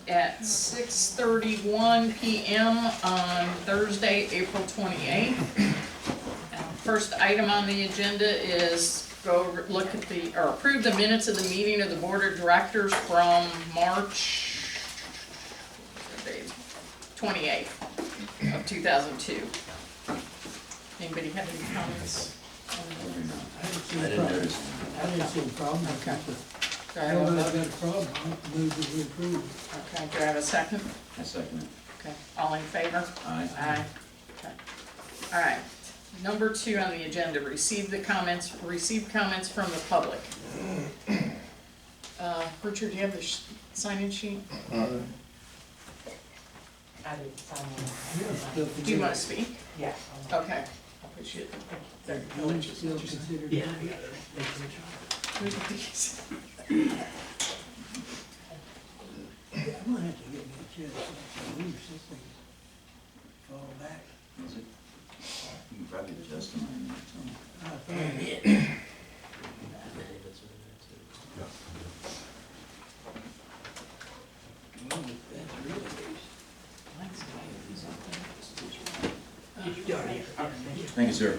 at 6:31 p.m. on Thursday, April 28th. First item on the agenda is look at or approve the minutes of the meeting of the Board of Directors from March 28th of 2002. Anybody have any comments? I didn't notice. I didn't see a problem. Okay. Do I I have don't a know vote? if that's a problem. I move that we approve. Okay, do I have a second? I second it. Okay, all in favor? Aye. Aye. Okay. All right. Number 2 on the agenda, receive comments from the public. Richard, do you have the sign-in sheet? I didn't sign it. Do you want to speak? Yeah. Okay. I'll put you there. No one's still considered. Yeah. Look at these. I'm gonna have to get me a chair so I can move this thing. Fall back. Is it? You can probably adjust them. I think it. That's really Thank you, sir.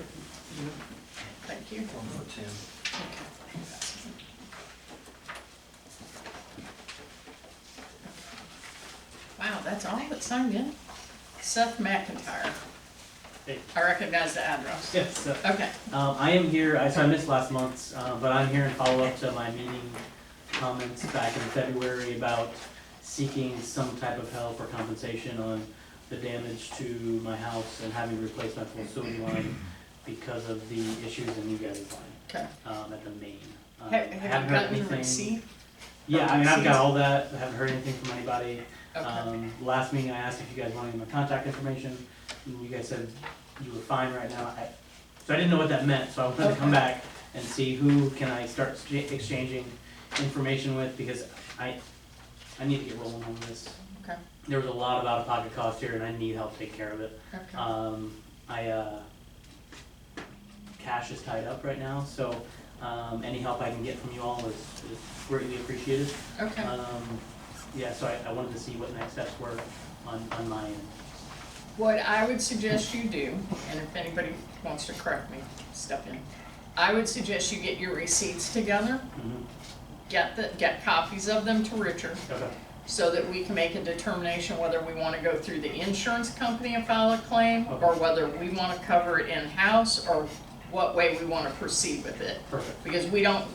Thank you. Wow, that's all that signed in? Seth McIntyre. Hey. I recognize the address. Yes, Okay. I am here, so I missed last month's, but I'm here in follow-up to my meeting comments back in February about seeking some type of help or compensation on the damage to my house and having to replace my full sewage line because of the issues in you guys' line, Okay. at the main. Have you gotten the receipt? Yeah, I mean, I've got all that, I haven't heard anything from anybody. Okay. Last meeting I asked if you guys wanted my contact information, and you guys said you were fine right now. So I didn't know what that meant, so I wanted to come back and see who can I start exchanging information with, because I need to get rolling on this. Okay. There was a lot of out-of-pocket cost here, and I need help to take care of it. Okay. Cash is tied up right now, so any help I can get from you all is greatly appreciated. Okay. Yeah, so I wanted to see what next steps were on my end. What I would suggest you do, and if anybody wants to correct me, step in. I would suggest you get your receipts together, get copies of them to Richard, Okay. so that we can make a determination whether we want to go through the insurance company and file a claim, Okay. or whether we want to cover it in-house, or what way we want to proceed with it. Perfect. Because we don't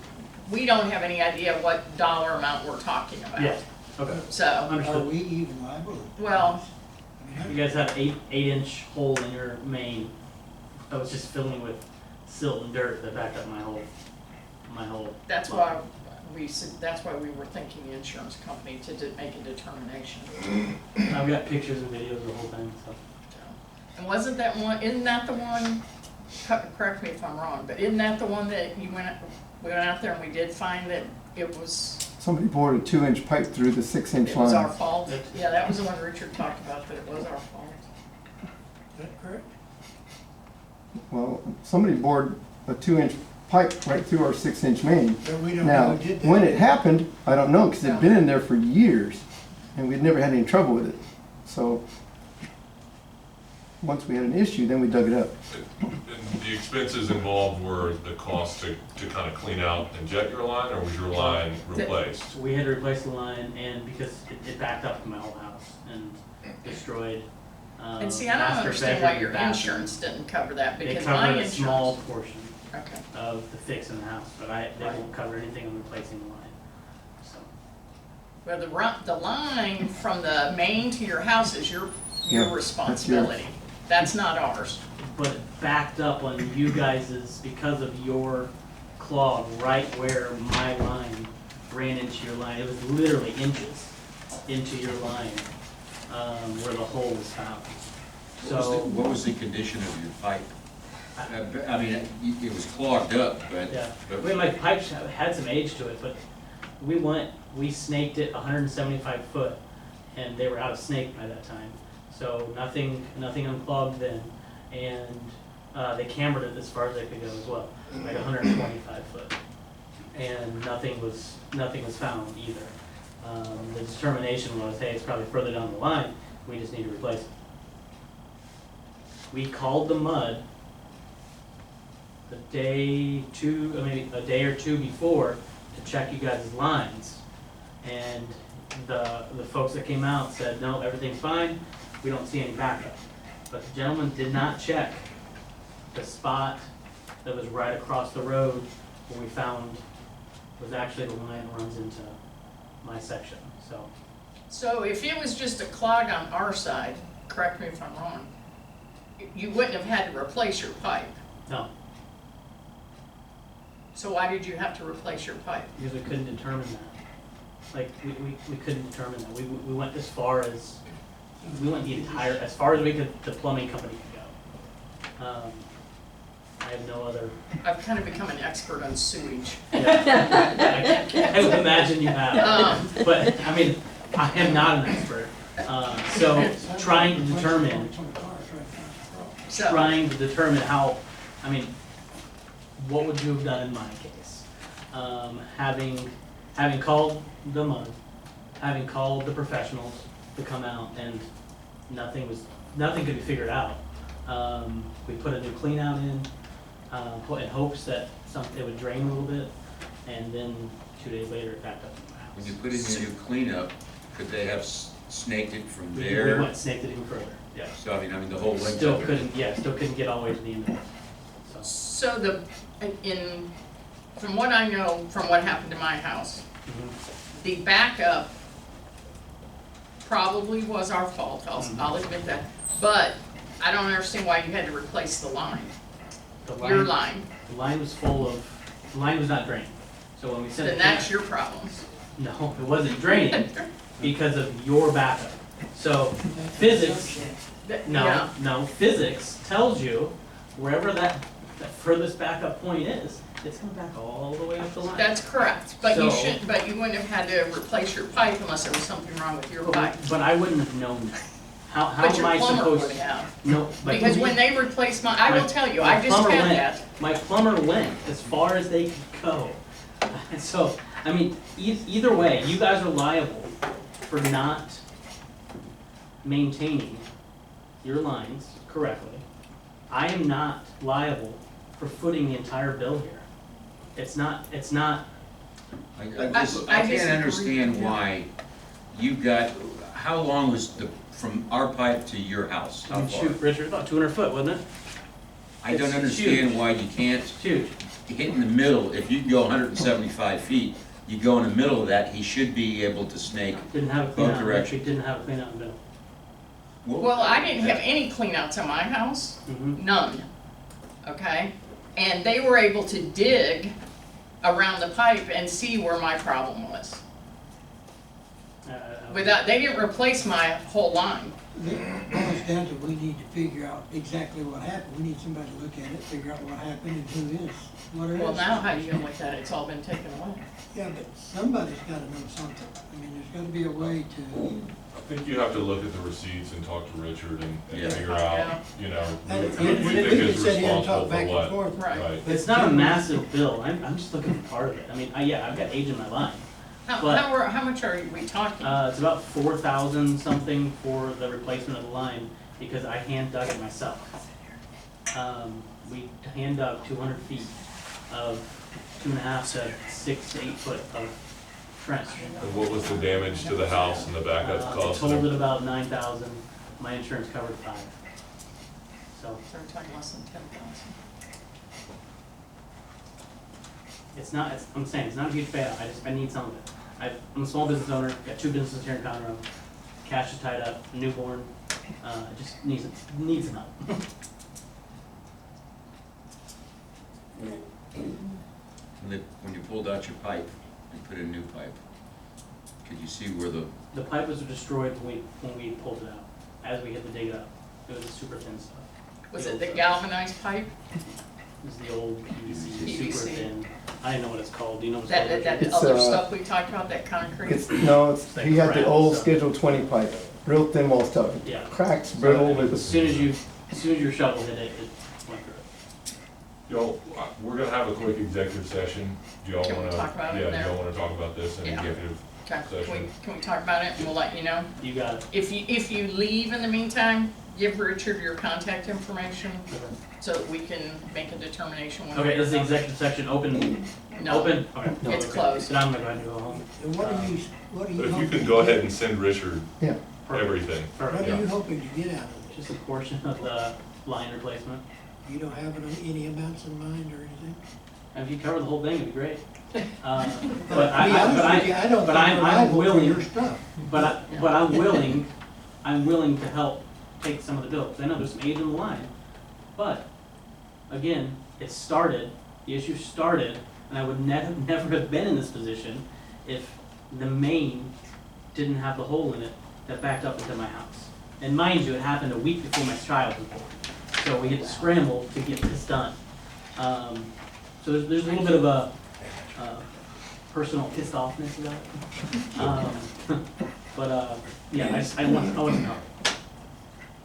have any idea what dollar amount we're talking about. Yeah. Okay. So, Are Understood. we even liable? well, You guys have 8-inch hole in your main. I was just filling with silt and dirt that backed up my whole. that's why we were thinking the insurance company to make a determination. I've got pictures and videos of the whole thing. So. And isn't that the one, correct me if I'm wrong, but isn't that the one that we went out there and we did find that it was, Somebody bored a 2-inch pipe through the 6-inch it was our line. fault? Yeah, that was the one Richard talked about, that it was our fault. Is that correct? Well, somebody bored a 2-inch pipe right through our 6-inch main. But we don't know Now, who did that. when it happened, I don't know, because it'd been in there for years, and we'd never had any trouble with it. So, once we had an issue, then we dug it up. And the expenses involved were the cost to kind of clean out and jet your line, or was your line replaced? So we had to replace the line, and because it backed up to my whole house and destroyed. And see, I don't master understand why bedroom your and bathroom. insurance didn't cover that, They because my covered a insurance. small portion Okay. of the fix in the house, but they won't cover anything on replacing the line. So. Well, the line from the main to your house is your Yeah, that's responsibility. That's not ours. But it backed up on you guys's because of your clog right where my line ran into your line. It was literally inches into your line where the hole was found. What was the condition of your pipe? I mean, it was clogged up, but. Yeah, my pipes had some age to it, but we snaked it 175 foot, and they were out of snake by that time. So nothing unclogged then, and they cambered it as far as they could go as well, like 125 foot, and nothing was found either. determination was, hey, it's probably further down the line, we just need to replace it. We called the MUD a day or two before to check you guys' lines. And the folks that came out said, no, everything's fine, we don't see any backup. But the gentleman did not check the spot that was right across the road where we found was actually the line that runs into my section, so. So if it was just a clog on our side, correct me if I'm wrong, you wouldn't have had to replace your pipe. No, So why did you have to replace your pipe? because we couldn't determine that. Like, we couldn't determine that. We went as far as, we went the entire, as far as the plumbing company could go. I have no other, I've kind of become an expert on sewage. yeah, I would imagine you have. But, I mean, I am not an expert. So trying to determine how, I mean, what would you have done in my case? Having called the MUD, having called the professionals to come out, and nothing could be figured out. We put a new clean out in hopes that it would drain a little bit, and then 2 days later it backed up in my house. When you put in your new cleanup, could they have snaked it from We there? went snaked it even further, yeah. So, I mean, the whole length Still of it. couldn't get all the way to the end of it, so. So from what I know, from what happened to my house, Mhm. the backup probably was our fault, I'll admit that. But I don't understand why you had to replace the line, your line. The line was the line was not draining. So when we sent Then it that's back, your problem. no, it wasn't draining because of your backup. So physics, Yeah. physics tells you wherever that furthest backup point is, it's gonna back all the way up the line. That's correct, but you So- but you wouldn't have had to replace your pipe unless there was something wrong with your pipe. But I wouldn't have known that. How But am your I plumber supposed? would have. No, but Because when they replaced I will tell you, I just plumber had went- that. My plumber went as far as they could go. And so, I mean, either way, you guys are liable for not maintaining your lines correctly. I am not liable for footing the entire bill here. It's not, I I can't disagree. understand why you got, how long was from our pipe to your house? How far? shoot, Richard, about 200 foot, wasn't it? I don't it's understand huge. why you can't It's huge. hit in the middle. If you go 175 feet, you go in the middle of that, he should be able to snake. Didn't have a clean Both out, directions. actually didn't have a clean out in the middle. Well, I didn't have any cleanouts in my house, Mhm. none, okay? And they were able to dig around the pipe and see where my problem was. They didn't replace my whole line. It boils down to, we need to figure out exactly what happened. We need somebody to look at it, figure out what happened and who is, what it is. Well, now how do you know like that? It's all been taken away. Yeah, but somebody's gotta know something. I mean, there's gotta be a way to, I think you have to look at the receipts and talk to Richard and Yeah. figure Yeah. out, you know, and who you we think can is sit here and responsible talk for back and what. forth. Right. Right. It's not a massive bill, I'm just looking for part of it. I mean, yeah, I've got age in my line. But- How much are we talking? It's about 4,000 something for the replacement of the line, because I hand dug it myself. We hand dug 200 feet of 2.5 to 6 to 8 foot of trench. And what was the damage to the house and the backup I cost? told it about 9,000, my insurance covered 5. So, So we're talking less than 10,000. it's not, I'm saying, it's not a huge payout, I need some of it. I'm a small business owner, got 2 businesses here in Conroe, cash is tied up, newborn, it just needs some help. When you pulled out your pipe and put in a new pipe, could you see where the, The pipe was destroyed when we pulled it out, as we had to dig it up. It was super thin stuff. Was it the galvanized pipe? It was the old PVC, PVC. super thin. I didn't know what it's called, do you know what it's That called? that It's, other uh, stuff we talked about, that concrete? He had the old So- Schedule 20 pipe, real thin wall stuff. Yeah. Cracks, brittle, it As was, soon as your shovel hit it, it went through it. Y'all, we're gonna have a quick executive session. Do y'all Can we wanna? talk about it Yeah, there? do y'all wanna talk about this in Yeah. executive? Okay, session. can we talk about it and we'll let you know? You got it. If you leave in the meantime, give Richard your contact information so that we can make a determination when. Okay, we're is the done. executive section open? No. Open? Okay. It's Okay. closed. Then I'm gonna go ahead and go home. And what are you But if you hoping could to go ahead get- and send Richard Yeah, everything. What Perfect. are you hoping to get out of this? Just a portion of the line replacement. You don't have any amounts in mind or anything? And if you cover the whole thing, it'd be great. But To be honest with you, I don't but think I'm we're liable for willing, your stuff. but I'm willing to help take some of the bill, because I know there's some age in the line. But, again, it started, the issue started, and I would never have been in this position if the main didn't have the hole in it that backed up into my house. And mind you, it happened a week before my child was born, so we had to scramble to get this done. So there's a little bit of a personal pissed offness about it. Yeah, I want to know.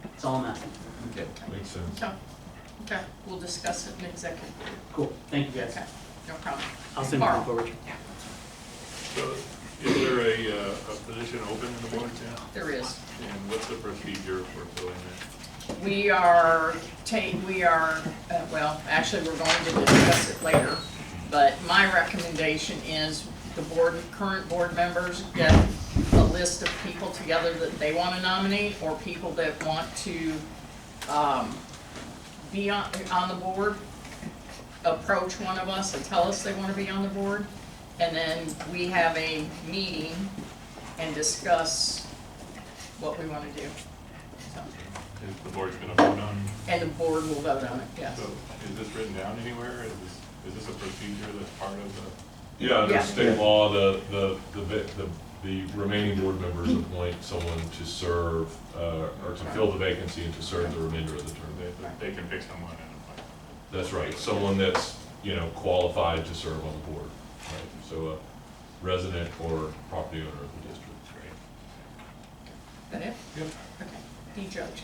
That's all I'm asking. Okay. Makes sense. Okay, we'll discuss it in executive. Cool, thank you guys. Okay, no problem. I'll send you Carl. info, Richard. So, is there a position open in the board now? There is. And what's the procedure for filling that? Well, actually, we're going to discuss it later, but my recommendation is the current board members get a list of people together that they want to nominate, or people that want to, be on the board, approach one of us and tell us they want to be on the board, and then we have a meeting and discuss what we want to do. So, Is the board's gonna vote on? and the board will vote on it, yes. So, is this written down anywhere? Is this a procedure that's part of the? Yeah, under Yeah. state law, the remaining board members appoint someone to serve, or to fill the vacancy and to serve the remainder of the term. They can pick someone and appoint. That's right, someone that's, qualified to serve on the board, right? So a resident or property owner of the district. That it? Yep. Okay, D-Judge.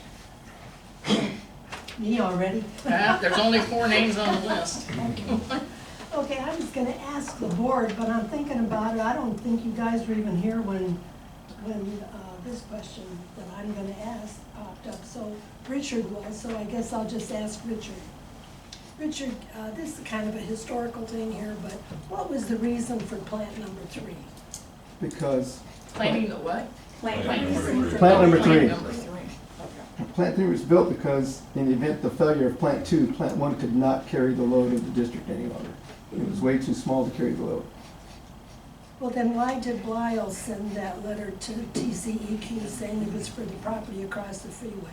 Me already? There's only 4 names on the list. Okay, I was gonna ask the board, but I'm thinking about it, I don't think you guys were even here when this question that I'm gonna ask popped up, so Richard was, so I guess I'll just ask Richard. Richard, this is kind of a historical thing here, but what was the reason for plant number 3? because Planning the what? Plant number three. Plant number 3. Plant number 3. Plant 3 was built because in the event the failure of Plant 2, Plant 1 could not carry the load of the district any longer. It was way too small to carry the load. Well, then why did Blyle send that letter to TCEQ saying it was for the property across the freeway?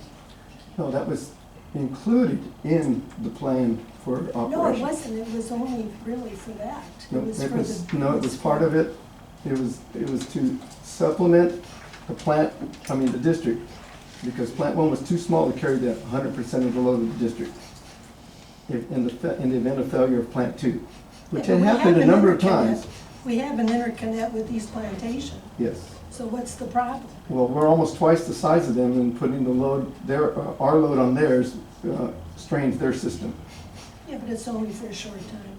No, that was included in the plan for operation. No, it wasn't, it was only really for that. No, It was it for was, the. no, it was part of it. It was to supplement the district, because Plant 1 was too small to carry the 100% of the load of the district in the event of failure of Plant 2, which Yeah, had but we happened have a an number of interconnect. times. We have an interconnect with East Plantation, Yes. so what's the problem? Well, we're almost twice the size of them, and putting the load, our load on theirs strains their system. Yeah, but it's only for a short time.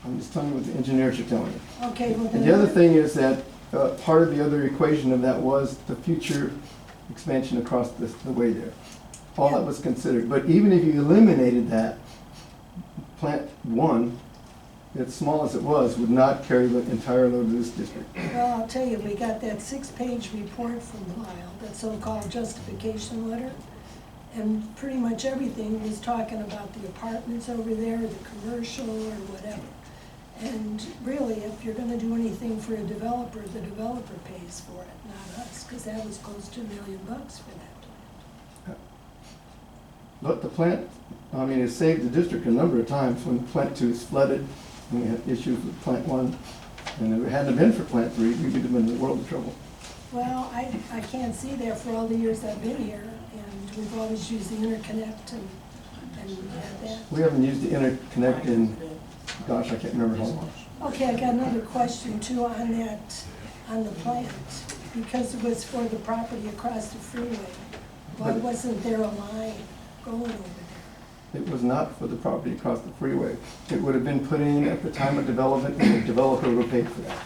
I'm just telling you what the engineers are telling you. Okay, well then. And the other thing is that part of the other equation of that was the future expansion across the way there. All that was considered. But even if you eliminated that, Plant 1, as small as it was, would not carry the entire load of this district. Well, I'll tell you, we got that 6-page report from Lyle, that so-called justification letter. And pretty much everything was talking about the apartments over there, the commercial or whatever. And really, if you're gonna do anything for a developer, the developer pays for it, not us, because that was close to $1 million for that plant. But the plant, it saved the district a number of times when Plant 2 is flooded, and we had issues with Plant 1. And if it hadn't been for Plant 3, we would have been in a world of trouble. Well, I can't see that for all the years I've been here, and we've always used the interconnect and we had that. We haven't used the interconnect in, gosh, I can't remember how long. Okay, I got another question too on the plant, because it was for the property across the freeway. Why wasn't there a line going over there? It was not for the property across the freeway. It would have been put in at the time of development, and the developer would have paid for that.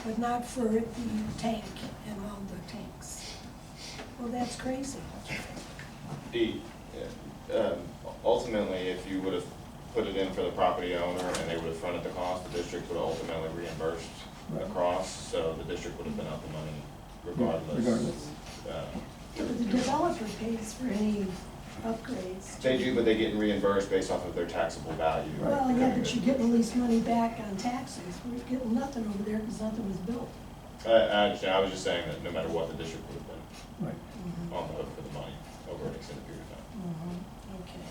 but not for the tank and all the tanks. Well, that's crazy. Ultimately, if you would have put it in for the property owner and they would have fronted the cost, the district would have ultimately reimbursed across, so the district would have been out the money regardless. But the developer pays for any upgrades. They do, but they get reimbursed based off of their taxable value. Well, yeah, but you're getting at least money back on taxes. We're getting nothing over there because nothing was built. I understand, I was just saying that no matter what, the district would have been Right. on the hook for the money over an extended period of time. Okay.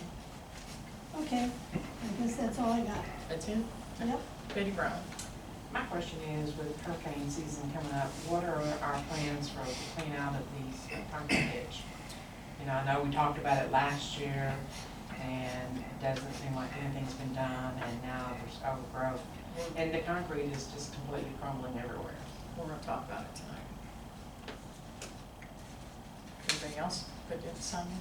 Okay, I guess that's all I got. That's it? Yep. Betty Brown. My question is, with hurricane season coming up, what are our plans for the clean out of these concrete ditch? You know, I know we talked about it last year, and it doesn't seem like anything's been done, and now there's overgrowth. And the concrete is just completely crumbling everywhere. We're gonna talk about it tonight. Anything else? Good, yet, Sonia?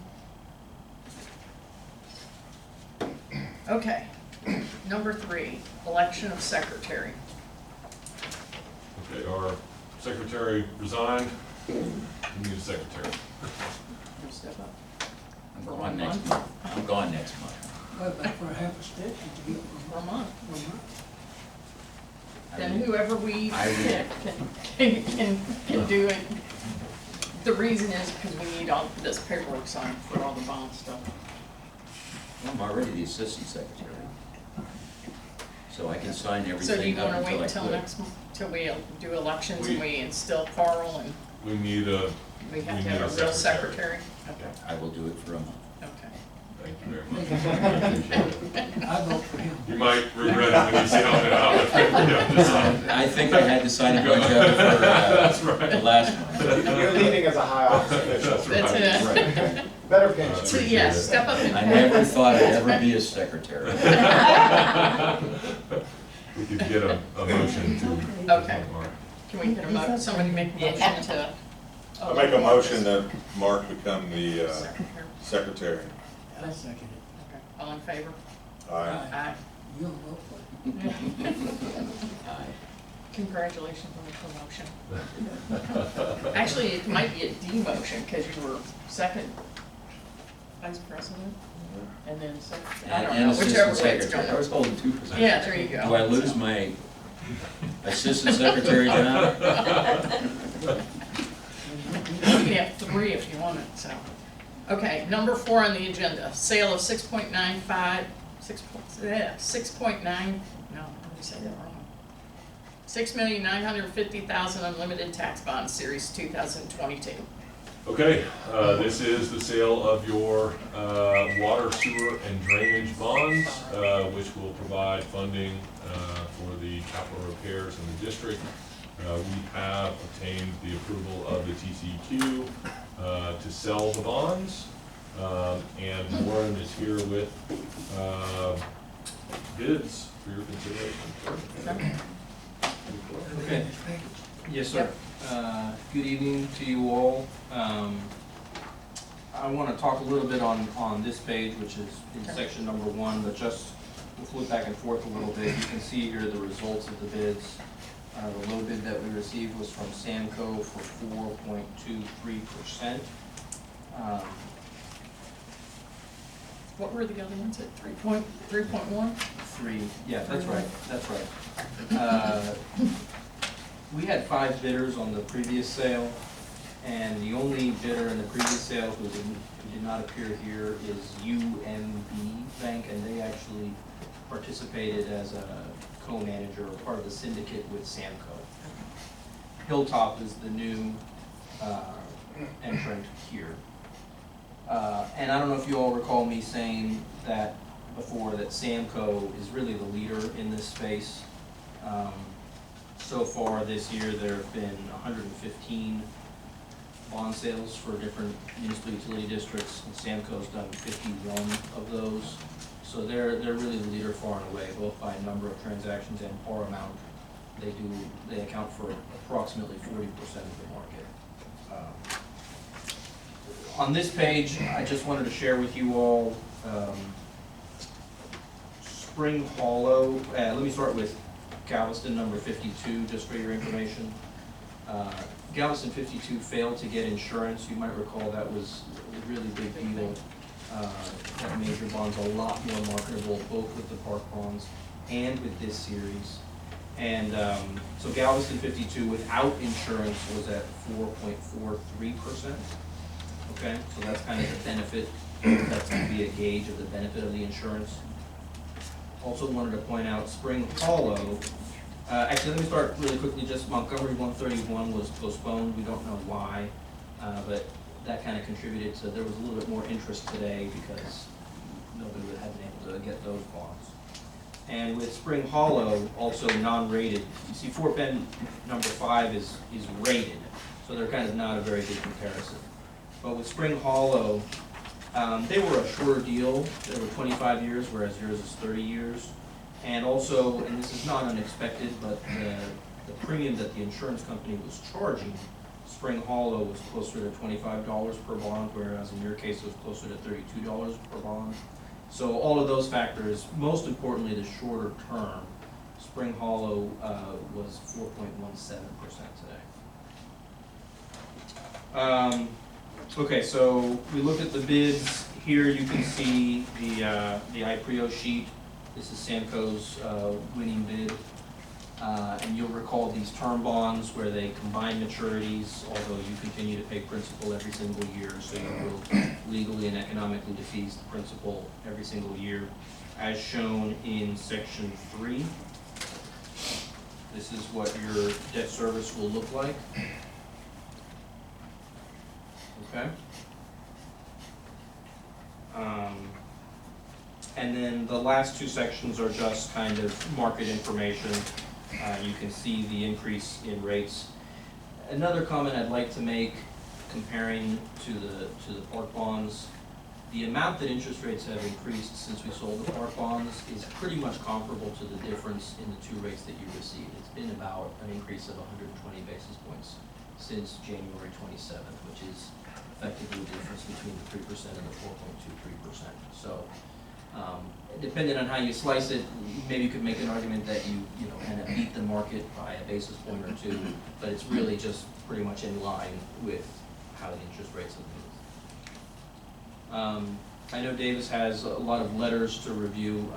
Okay, number 3, election of secretary. Okay, our secretary resigned. We need a secretary. You step up. I'm gone next month. I'm gone next month. But for a half a step, you could get For a month. one. Then whoever we I pick can do it. The reason is because we need all this paperwork signed for all the bond stuff. I'm already the assistant secretary. So I can sign So do you everything up wanna until I wait till quit. next month, till we do elections and we instill Carl and We need a, we have We to need have a a real secretary. secretary? Okay, I will do it for a month. okay. thank you very much. I vote for him. You might regret it when you see how many hours we have to sign. I think I had to sign a bunch of it for That's the right. last one. You're leaving as a high office official. That's That's right. it. Better pension. So, yeah, step up and. I never thought I'd ever be a secretary. We could get a motion to. Okay. Can we get somebody make a motion to? I make a motion that Mark become the Secretary. secretary. I second it. Okay, all in favor? Aye. Aye. You'll vote for it. Aye. Congratulations on the promotion. Actually, it might be a demotion because you were second vice president and then secretary. I don't And know, assistant whichever way it's secretary. I going. was holding 2 positions. Yeah, there you go. Do I lose my assistant secretary job? You can have 3 if you want it, so. Okay, number 4 on the agenda, sale of 6.9, no, let me say that wrong. 6,950,000 unlimited tax bonds, series 2022. Okay, this is the sale of your water, sewer, and drainage bonds, which will provide funding for the capital repairs in the district. We have obtained the approval of the TCEQ to sell the bonds, and Warren is here with bids for your consideration. Okay. Yes, sir. Good evening to you all. I want to talk a little bit on this page, which is in section number 1, but just we'll flip back and forth a little bit. You can see here the results of the bids. The low bid that we received was from Samco for 4.23%. What were the other ones at 3.1? 3, yeah, that's right, that's right. We had 5 bidders on the previous sale, and the only bidder in the previous sale who did not appear here is UMB Bank, and they actually participated as a co-manager or part of the syndicate with Samco. Hilltop is the new entrant here. And I don't know if you all recall me saying that before, that Samco is really the leader in this space. So far this year, there have been 115 bond sales for different municipal utility districts, and Samco's done 51 of those. So they're really the leader far and away, both by number of transactions and par amount. They account for approximately 40% of the market. On this page, I just wanted to share with you all Spring Hollow. Let me start with Galveston number 52, just for your information. Galveston 52 failed to get insurance. You might recall that was a really big deal. That made your bonds a lot more marketable, both with the park bonds and with this series. And so Galveston 52 without insurance was at 4.43%. Okay, so that's kind of the benefit. That's going to be a gauge of the benefit of the insurance. Also wanted to point out Spring Hollow. Actually, let me start really quickly. Just Montgomery 131 was postponed. We don't know why, but that kind of contributed to, there was a little bit more interest today because nobody had been able to get those bonds. And with Spring Hollow, also non-rated, you see Fort Bend number 5 is rated, so they're kind of not a very good comparison. But with Spring Hollow, they were a shorter deal. They were 25 years, whereas yours is 30 years. And also, and this is not unexpected, but the premium that the insurance company was charging, Spring Hollow was closer to $25 per bond, whereas in your case it was closer to $32 per bond. So all of those factors, most importantly the shorter term, Spring Hollow was 4.17% today. Okay, so we looked at the bids. Here you can see the IPREO sheet. This is Samco's winning bid. And you'll recall these term bonds where they combine maturities, although you continue to pay principal every single year, so you will legally and economically defease the principal every single year, as shown in section 3. This is what your debt service will look like. Okay. And then the last two sections are just kind of market information. You can see the increase in rates. Another comment I'd like to make, comparing to the park bonds, the amount that interest rates have increased since we sold the park bonds is pretty much comparable to the difference in the two rates that you received. It's been about an increase of 120 basis points since January 27th, which is effectively the difference between the 3% and the 4.23%. So, depending on how you slice it, maybe you could make an argument that you kind of beat the market by a basis point or two, but it's really just pretty much in line with how the interest rates have moved. I know Davis has a lot of letters to review.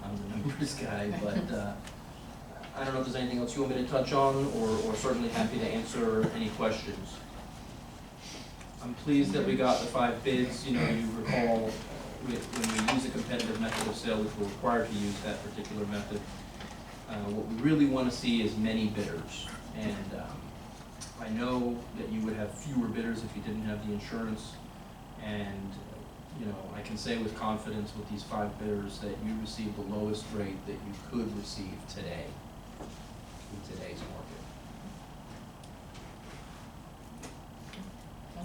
I'm the numbers guy, but I don't know if there's anything else you want me to touch on, or certainly happy to answer any questions. I'm pleased that we got the 5 bids. You recall when we use a competitive method of sale, which we're required to use that particular method, what we really want to see is many bidders. And I know that you would have fewer bidders if you didn't have the insurance. And I can say with confidence with these 5 bidders that you received the lowest rate that you could receive today in today's market.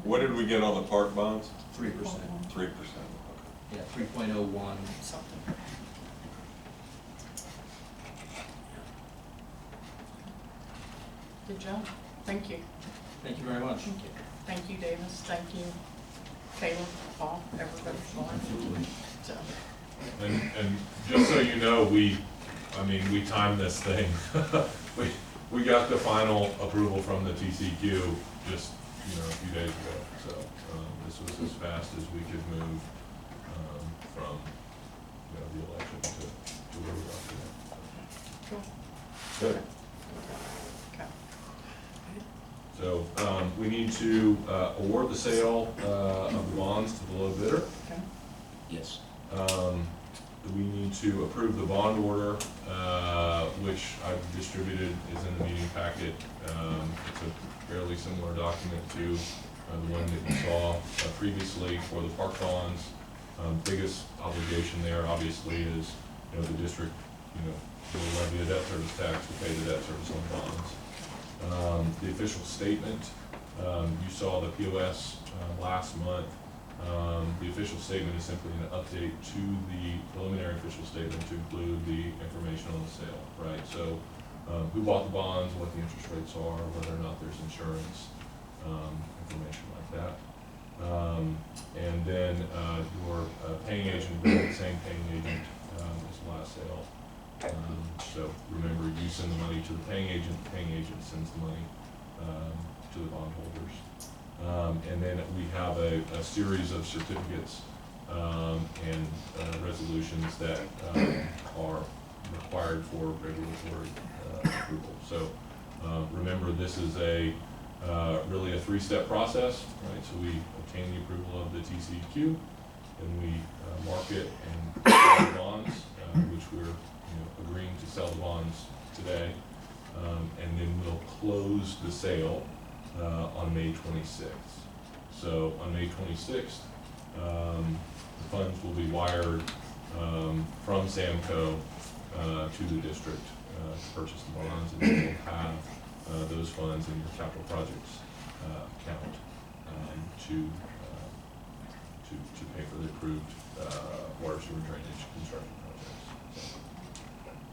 What did we get on the park bonds? 3%. 3%. Yeah, 3.01. Something. Good job. Thank you. Thank you very much. Thank you. Thank you, Davis. Thank you, Caleb, Paul, everybody for joining. So, And just so you know, we timed this thing. we got the final approval from the TCQ just a few days ago. So this was as fast as we could move from the election to where we got today. cool. Good. Okay. So we need to award the sale of the bonds to the low bidder. Okay. Yes. We need to approve the bond order, which I've distributed, is in the meeting packet. It's a fairly similar document to the one that you saw previously for the park bonds. Biggest obligation there, obviously, is the district will levy a debt service tax to pay the debt service on bonds. The official statement, you saw the POS last month. The official statement is simply an update to the preliminary official statement to include the information on the sale, right? So who bought the bonds, what the interest rates are, whether or not there's insurance, information like that. And then your paying agent, the same paying agent as the last sale. So remember, you send the money to the paying agent sends the money to the bondholders. And then we have a series of certificates and resolutions that are required for regulatory approval. So remember, this is really a three-step process, right? So we obtain the approval of the TCEQ, then we market and sell the bonds, which we're agreeing to sell the bonds today, and then we'll close the sale on May 26th. So on May 26th, the funds will be wired from Samco to the district to purchase the bonds, and then we'll have those funds in your capital projects account to pay for the approved water sewer drainage construction projects. So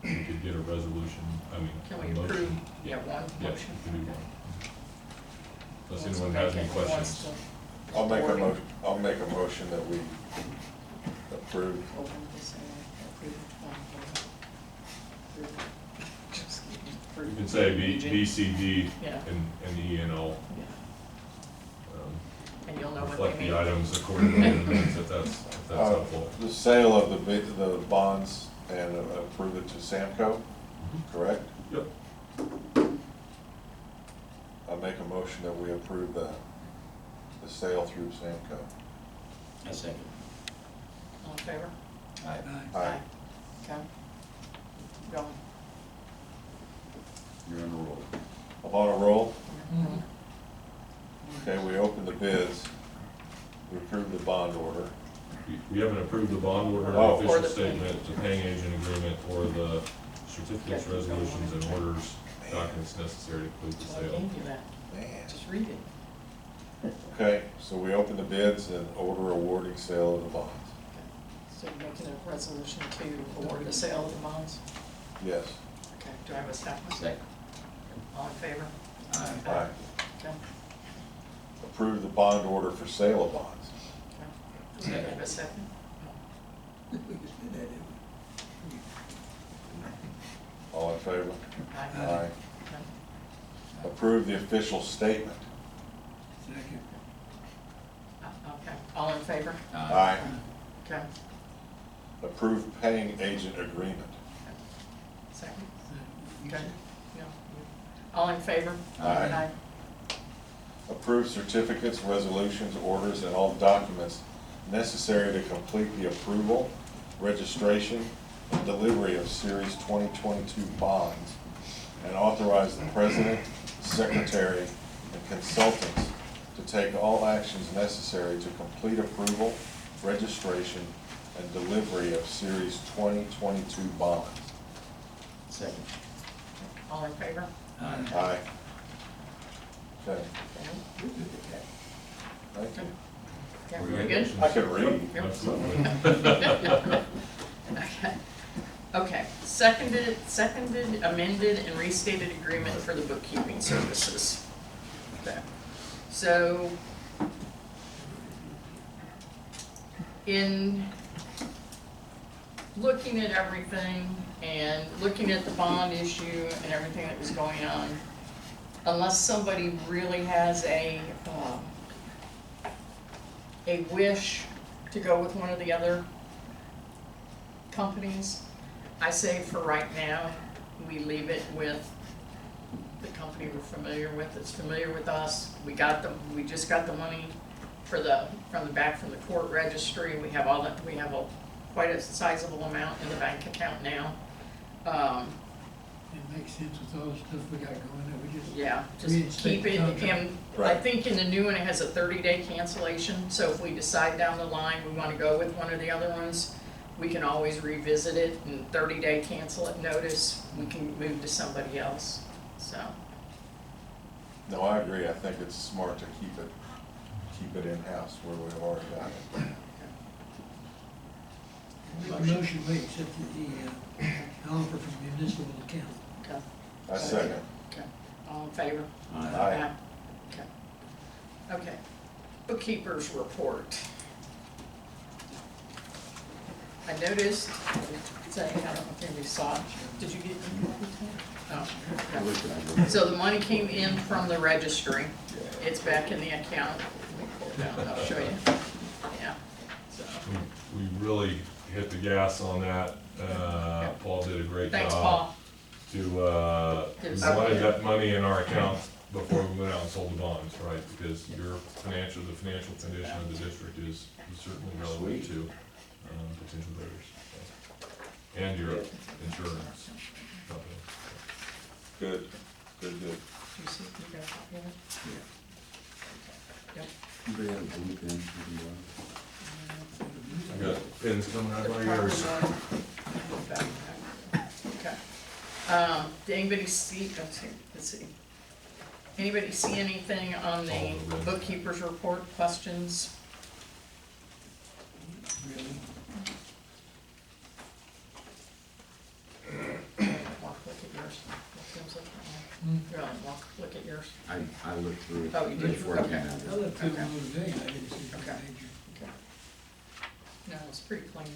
we could get a resolution, Can a we motion. approve, one Yes, motion? we can do one. Unless Once anyone we has make any it, once questions. the I'll make a wording- motion, I'll make a motion that we approve. Open the sale, approve the bond. Just approve. You can say B, C, D, Yeah. and E and O. Yeah. And you'll know what Reflect they the mean. items according to the minutes, if that's helpful. The sale of the bonds and approve it to Samco, correct? Yep. I'll make a motion that we approve the sale through Samco. A second. All in favor? Aye. Aye. Okay. Go. You're on a roll. I'm on a roll. Mhm. Okay, we open the bids. We approve the bond order. We haven't approved the bond order, the Oh. Or official the- statement, the paying agent agreement, or the certificates, resolutions, and orders documents necessary to complete the So I sale. gave you that, Man. just read it. Okay, so we open the bids and order awarding sale of the bonds. So you're making a resolution to award the sale of the bonds? Yes. Okay, do I have a second? Second. All in favor? Aye. Okay, Approve the bond order for sale of bonds. okay. Do I have a second? We just did that, didn't All in favor? Aye. Aye. Okay. Approve the official statement. we? Second. Okay, all in favor? Aye. Okay, Approve paying agent agreement. second? You Okay. said- No. All in favor? Aye. Approve certificates, resolutions, orders, and all documents necessary to complete the approval, registration, and delivery of Series 2022 bonds, and authorize the president, secretary, and consultants to take all actions necessary to complete approval, registration, and delivery of Series 2022 bonds. Second. All in favor? Aye. Okay, Okay. We did that. thank you. Okay, Were you we good? good? I can read. Yep. Absolutely. Okay, seconded, amended, and restated agreement for the bookkeeping services. Okay, so in looking at everything and looking at the bond issue and everything that was going on, unless somebody really has a wish to go with one of the other companies, I say for right now, we leave it with the company we're familiar with, that's familiar with us. We just got the money from the court registry. We have quite a sizable amount in the bank account now. It makes sense with all the stuff we got going, that we just. Yeah, We just keep it, expect the and I Right. think in the new one, it has a 30-day cancellation, so if we decide down the line we wanna go with one of the other ones, we can always revisit it, and 30-day cancel it notice, we can move to somebody else, so. No, I agree. I think it's smart to keep it in-house where we've already got it. Make a motion, we accept the offer from municipal account. Okay, I second. okay, all in favor? Aye. Okay. Okay, bookkeeper's report. I noticed say, I don't know if anybody saw it. Did you get it? Oh, I okay. looked at it. So the money came in from the registry. It's back in the account. I'll show you. Yeah, so, We really hit the gas on that. Paul did a great job. thanks, Paul. To, Give we us wanted some- that money in our account before we went out and sold the bonds, right? Because the financial condition of the district is certainly relevant to, potential bidders. So. And your insurance company. Good, good, good. You see, you got a copy of it? Yep. Anybody have a blue pen? I got pins coming out of my ears. Okay. Did anybody see, let's see. Anybody see anything on the bookkeeper's report, questions? Walk, look at yours. Go on, walk, look at yours. I looked through it. Oh, you did? before I Okay. came out. I looked through the other day, I didn't see Okay. anything major. Okay. No, it's pretty clean.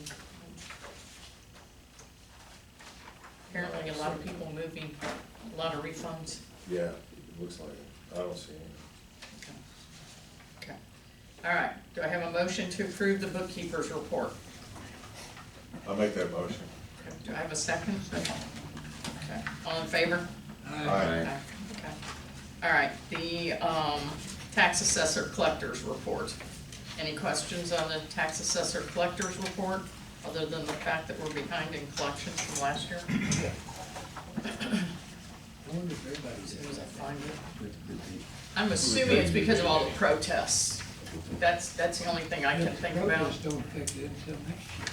Apparently a lot of people moving, a lot of refunds. Yeah, it looks like it. I don't see any. Okay. All right, do I have a motion to approve the bookkeeper's report? I'll make that motion. Okay. Do I have a second? Okay. All in favor? Aye. Okay. All right, the tax assessor collector's report. Any questions on the tax assessor collector's report, other than the fact that we're behind in collections from last year? I wonder if everybody's. As soon as I find it. I'm assuming it's because of all the protests. That's the only thing I can think about. Protests don't affect it until next year,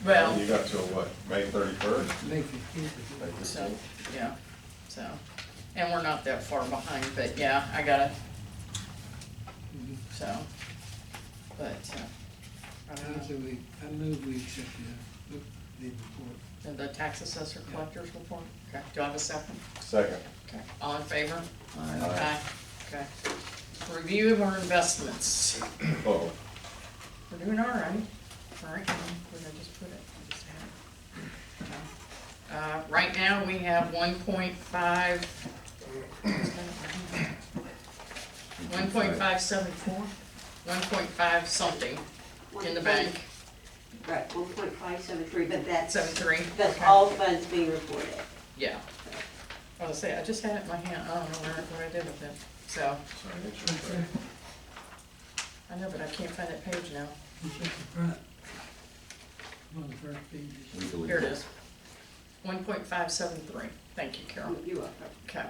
Well, You got till what, May 31st? May 15th. so, yeah, so, and we're not that far behind, but yeah, I gotta, so, but, I don't know. I move we accept the report. And the tax assessor collector's report? Okay, do I have a second? Second. Okay, all in favor? Aye. Okay. Review of our investments. Oh, We're doing all right. All right, where did I just put it? I just had it. Right now, we have 1.5, 1.574, 1.5 something in the bank, Right, 1.573, but that's, 73. that's Okay. all funds being reported. Yeah. I was gonna say, I just had it in my hand, I don't know what I did with it, so, sorry, it's your turn. I know, but I can't find that page now. It's at the front. On the first page. Here it is. 1.573, thank you, Carol. You're welcome. Okay,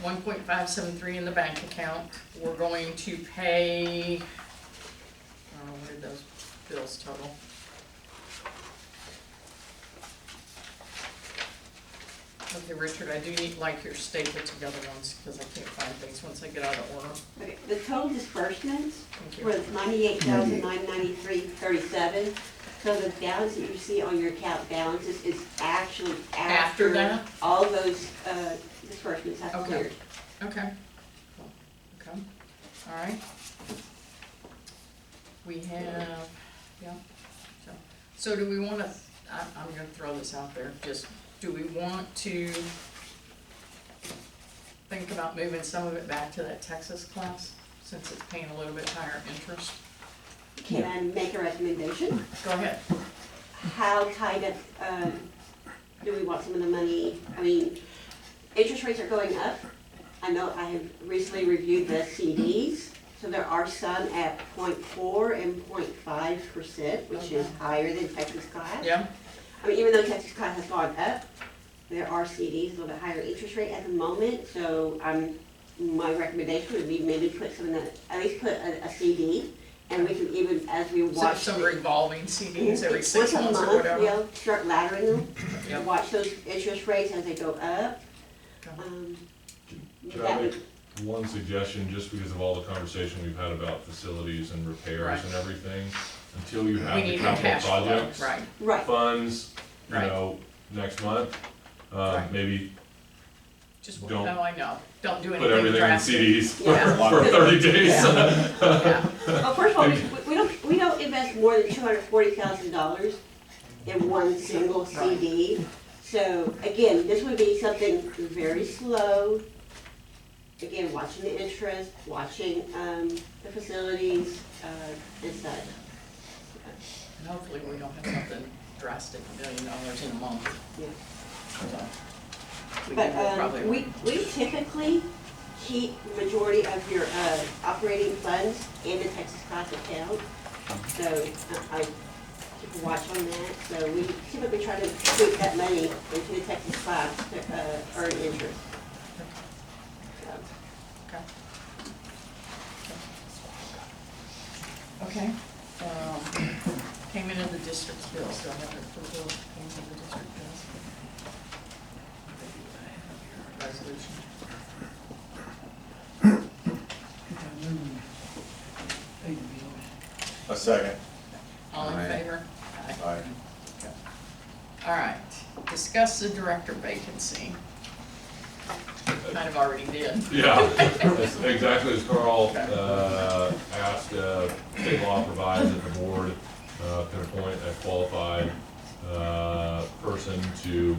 1.573 in the bank account. We're going to pay, what did those bills total? Okay, Richard, I do need like your stapled together ones, because I can't find things once I get out of order. Okay, the total disbursements Thank was you. $98,993.37. So the balance that you see on your account balances is actually After after that? all those disbursements have Okay. cleared. Okay. Okay, all right. We have, yeah, so do we wanna, I'm gonna throw this out there, just, do we want to think about moving some of it back to that Texas class, since it's paying a little bit higher interest? Can I make a recommendation? Go ahead. How tied up do we want some of the money? I mean, interest rates are going up. I know I have recently reviewed the CDs, so there are some at 0.4 and 0.5%, which is higher than Texas class. Yeah, I mean, even though Texas class has gone up, there are CDs, a little bit higher interest rate at the moment, so my recommendation would be maybe put some in that, at least put a CD, and we can even, as we so watch. some revolving CDs every 6 Once a months or month, whatever. we'll start laddering them, Yep. and watch those interest rates as they go up. Can I That make would, one suggestion, just because of all the conversation we've had about facilities and repairs Right. and everything? Until you We have the need the capital cash flow, projects, right, right, funds, you Right. know, next month, Right. maybe just, Don't no, I know, don't do put anything everything in drastic. CDs Yeah. for 30 days. Yeah. well, first of all, we don't invest more than $240,000 in one single CD. So again, this would be something very slow. Again, watching the interest, watching the facilities and such. And hopefully we don't have something drastic, $1 million in a month. Yeah. So, But probably we typically keep the majority of your operating funds in the Texas class account. So I keep a watch on that. So we typically try to put that money into the Texas class to earn interest. So, Okay. Payment of the district's bills, so I have approval of payment of the district bills. Resolution. I move we pay the bills. A second. All in Aye. favor? Aye. Okay. All right, discuss the director vacancy. Kind of already did. Yeah, that's exactly as Carl asked, state law provides that the board can appoint a qualified person to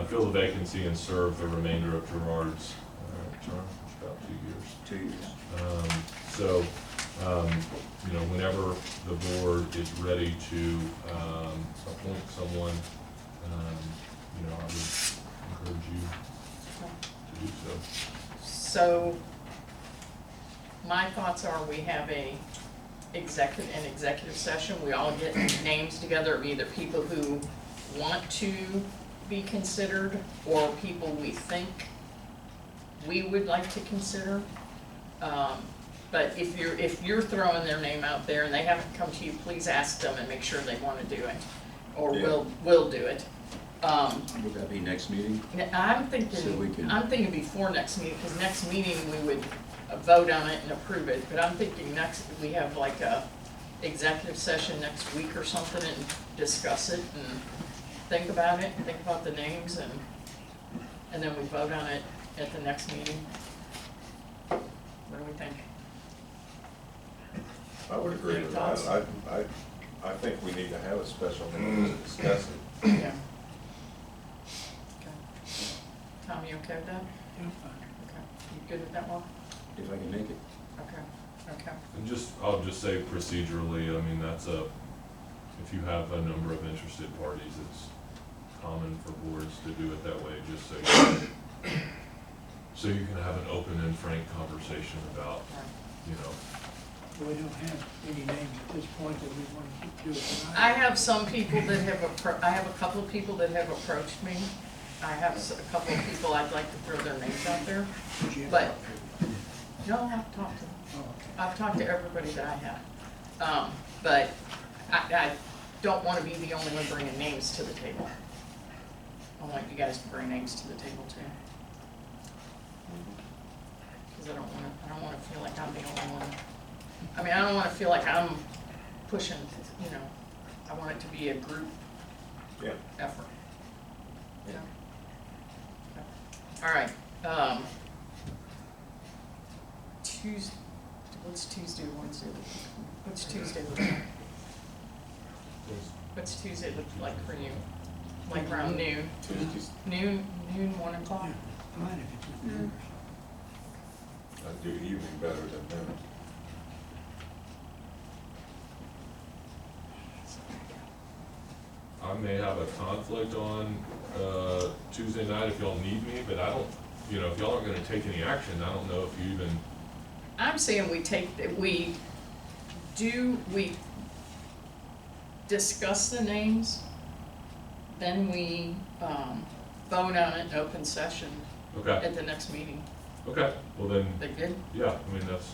fill the vacancy and serve the remainder of Gerard's term, about 2 years. 2 years. So, you know, whenever the board is ready to appoint someone, you know, I would encourage you to do so. So, my thoughts are we have an executive session, we all get names together of either people who want to be considered or people we think we would like to consider. But if you're throwing their name out there and they haven't come to you, please ask them and make sure they wanna do it, or Yeah. will do it. Would that be next meeting? I'm So we can- thinking before next meeting, because next meeting we would vote on it and approve it, but I'm thinking we have like a executive session next week or something and discuss it and think about it, and think about the names and then we vote on it at the next meeting. What do we think? I would agree with that. I think we need to have a special meeting to discuss it. Yeah. Okay. Tom, you okay with that? Yeah, fine. Okay. You good with that one? If I can make it. Okay. Okay. And I'll just say procedurally, I mean, if you have a number of interested parties, it's common for boards to do it that way, just so you can have an open and frank conversation about, you know. We don't have any names at this point that we want to do it tonight. I have some people that have I have a couple of people that have approached me. I have a couple of people I'd like to throw their names out there, Did you have but, to- no, I've talked to them. Oh, okay. I've talked to everybody that I have. But I don't wanna be the only one bringing names to the table. I want you guys to bring names to the table too. Cause I don't wanna feel like I'm the only one. I mean, I don't wanna feel like I'm pushing, you know, I want it to be a group Yeah. effort. You know? All right, Tuesday, what's Tuesday, Wednesday, what's Tuesday look like? What's Tuesday look like for you? Like around noon? Tuesdays, Noon, 1 o'clock? Yeah, fine if it's with members. I'd do evening better than noon. I may have a conflict on Tuesday night if y'all need me, but I don't, you know, if y'all aren't gonna take any action, I don't know if you even, I'm saying we discuss the names, then we, vote on it in open session okay, at the next meeting. okay, well then, They good? yeah, I mean, that's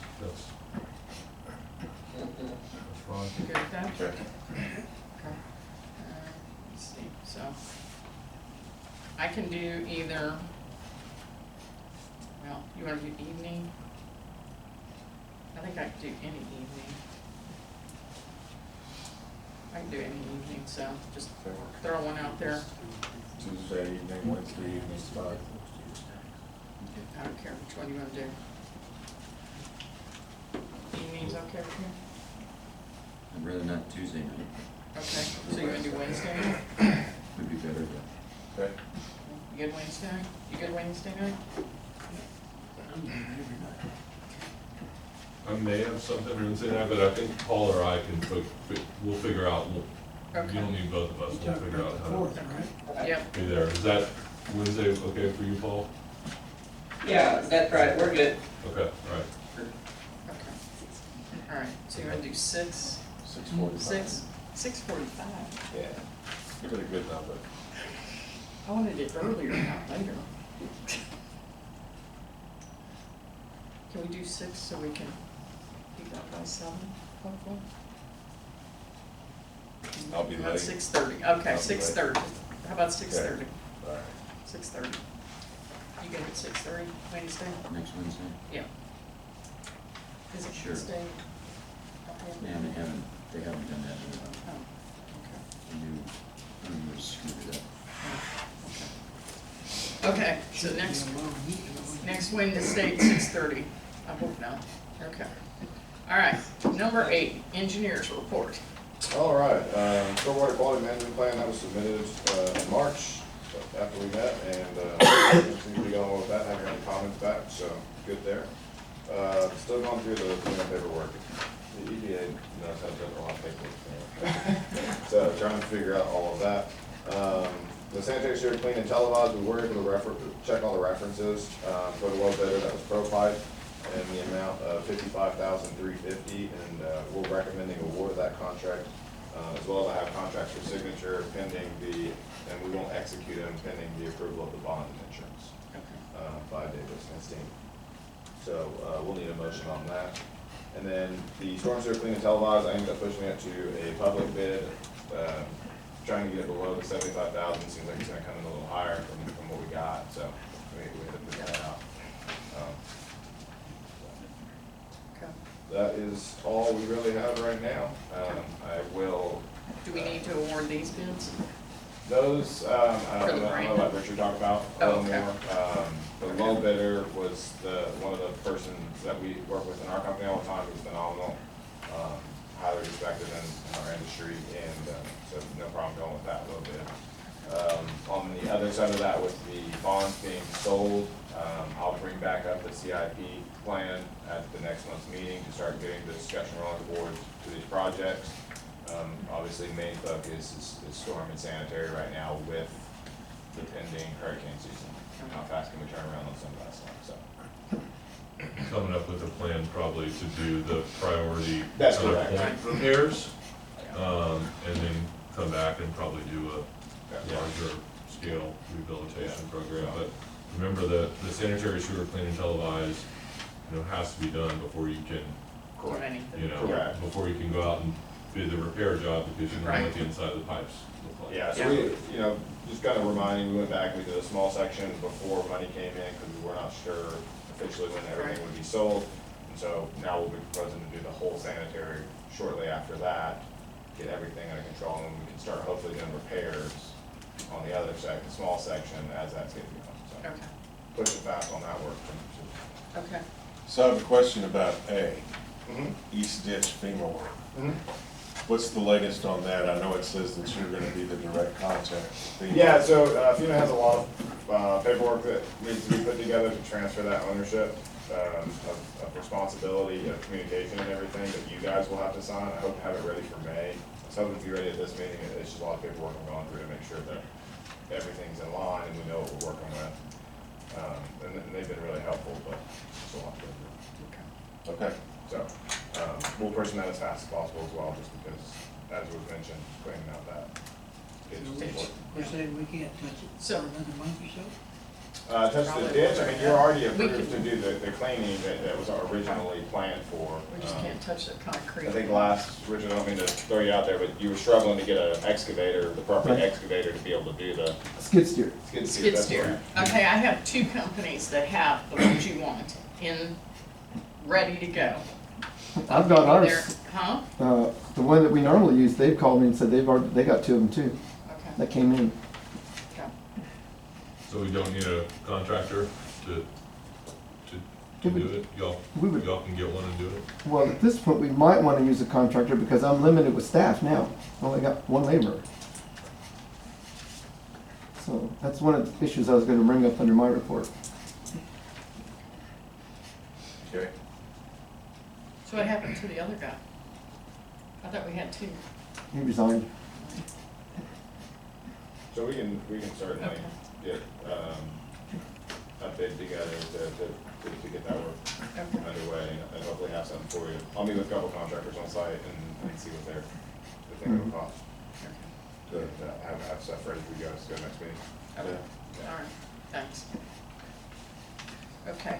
fine. You good with that? Okay. Okay. Let's see, so, I can do either, well, you wanna do evening? I think I can do any evening. I can do any evening, so just throw one out there. Tuesday evening, Wednesday evening, fine. I don't care which one you wanna do. Evening's okay with you? I'd rather not Tuesday night. Okay, so you're gonna do Wednesday? Would be better than. Okay. You good Wednesday night? You good Wednesday night? I'm doing it every night. I may have something Wednesday night, but I think Paul or I can, we'll figure out, you Okay. don't need both of us, You we'll talking figure out about the how fourth, to right? Yep. be there. Is that Wednesday okay for you, Paul? Yeah, that's right, we're good. Okay, all right. Okay. All right, so you're gonna do 6, 6:45? Yeah, give it a good number. I wanted it earlier, not later. Can we do 6 so we can be done by 7, hopefully? I'll be How about late. 6:30? Okay, I'll be late. 6:30. How about 6:30? All right. 6:30. You gonna get 6:30 Wednesday? Next Wednesday? Yeah. Is it Sure. Wednesday? Yeah, they haven't done that in a while. Oh, okay. You screwed it up. Okay, so next Wednesday, 6:30. I hope not. Okay. All right, number 8, engineers report. All right, stormwater quality management plan, that was submitted, in March, after we met, and, seems to be going well with that, haven't got any comments back, so, good there. Still going through the paperwork. The EPA knows how to do a lot of paperwork. So, trying to figure out all of that. The sanitary sewer clean and televised, we were able to check all the references, for the well bidder, that was Pro Pipe, and the amount of $55,350, and we're recommending award of that contract, as well as I have contracts for signature pending and we won't execute them pending the approval of the bond and insurance by Davis and Steen. So we'll need a motion on that. And then the storm sewer clean and televised, I ended up pushing it to a public bid, trying to get it below the 75,000. Seems like it's going to come in a little higher from what we got, so we had to put that out. That is all we really have right now. I will. Do we need to award these bids? Those, I don't know, I'll let Richard talk about a little okay. more. The low bidder was one of the persons that we work with in our company all the time, who's phenomenal, highly respected in our industry, and so no problem going with that low bid. On the other side of that, with the bonds being sold, I'll bring back up the CIP plan at the next month's meeting to start getting the discussion rolling forward to these projects. Obviously, main focus is storm and sanitary right now with the pending hurricane season. How fast can we turn around on some of that stuff, so. Coming up with a plan probably to do the priority That's kind of correct. point repairs, and then come back and probably do a larger scale rehabilitation program. But remember that the sanitary sewer clean and televised, has to be done before you can, Do anything? Correct. before you can go out and bid the repair job, because you know Right. what the inside of the pipes look like. Yeah, so we, just kind of reminding, we went back, we did a small section before money came in, because we were not sure officially when everything would be sold. And so now we'll be proposing to do the whole sanitary shortly after that, get everything under control, and we can start hopefully doing repairs on the other small section as that's getting going. So Okay, pushing fast on that work. okay. So I have a question about A, Mhm. East Ditch FEMA work. Mhm. What's the latest on that? I know it says that you're gonna be the direct contact. with FEMA. Yeah, so FEMA has a lot of paperwork that needs to be put together to transfer that ownership of responsibility, of communication and everything that you guys will have to sign. I hope to have it ready for May. I was hoping to be ready at this meeting. It's just a lot of paperwork I'm going through to make sure that everything's in line and we know what we're working with. And they've been really helpful, but it's a lot to go through. Okay. So, we'll push that as fast as possible as well, just because, as was mentioned, cleaning out that. So ditch is we're important. we're saying we can't touch it for So- another month or so? Touch the ditch, I mean, you're already We approved to can- do the cleaning that was originally planned for. We just can't touch the concrete. I think Richard, I don't mean to throw you out there, but you were struggling to get an excavator, the proper Right. excavator to be able to do the Skid steer. skid steer. Skid that's steer. right. Okay, I have 2 companies that have the ones you want ready to go. I've got ours, They're- Huh? the one that we normally use, they've called me and said they got 2 of them too, Okay. that came in. Okay. So we don't need a contractor to can do it, We would- y'all can get one and do it. Well, at this point, we might want to use a contractor because I'm limited with staff now. I only got one laborer. So that's one of the issues I was gonna bring up under my report. Okay. So what happened to the other guy? I thought we had two. He resigned. So we can certainly Okay. get, a bid together to get that work Okay. underway and hopefully have something for you. I'll meet with a couple contractors on site and see what they're thinking of cost. To have stuff ready for you guys to go next meeting. Okay. All right, thanks. Okay.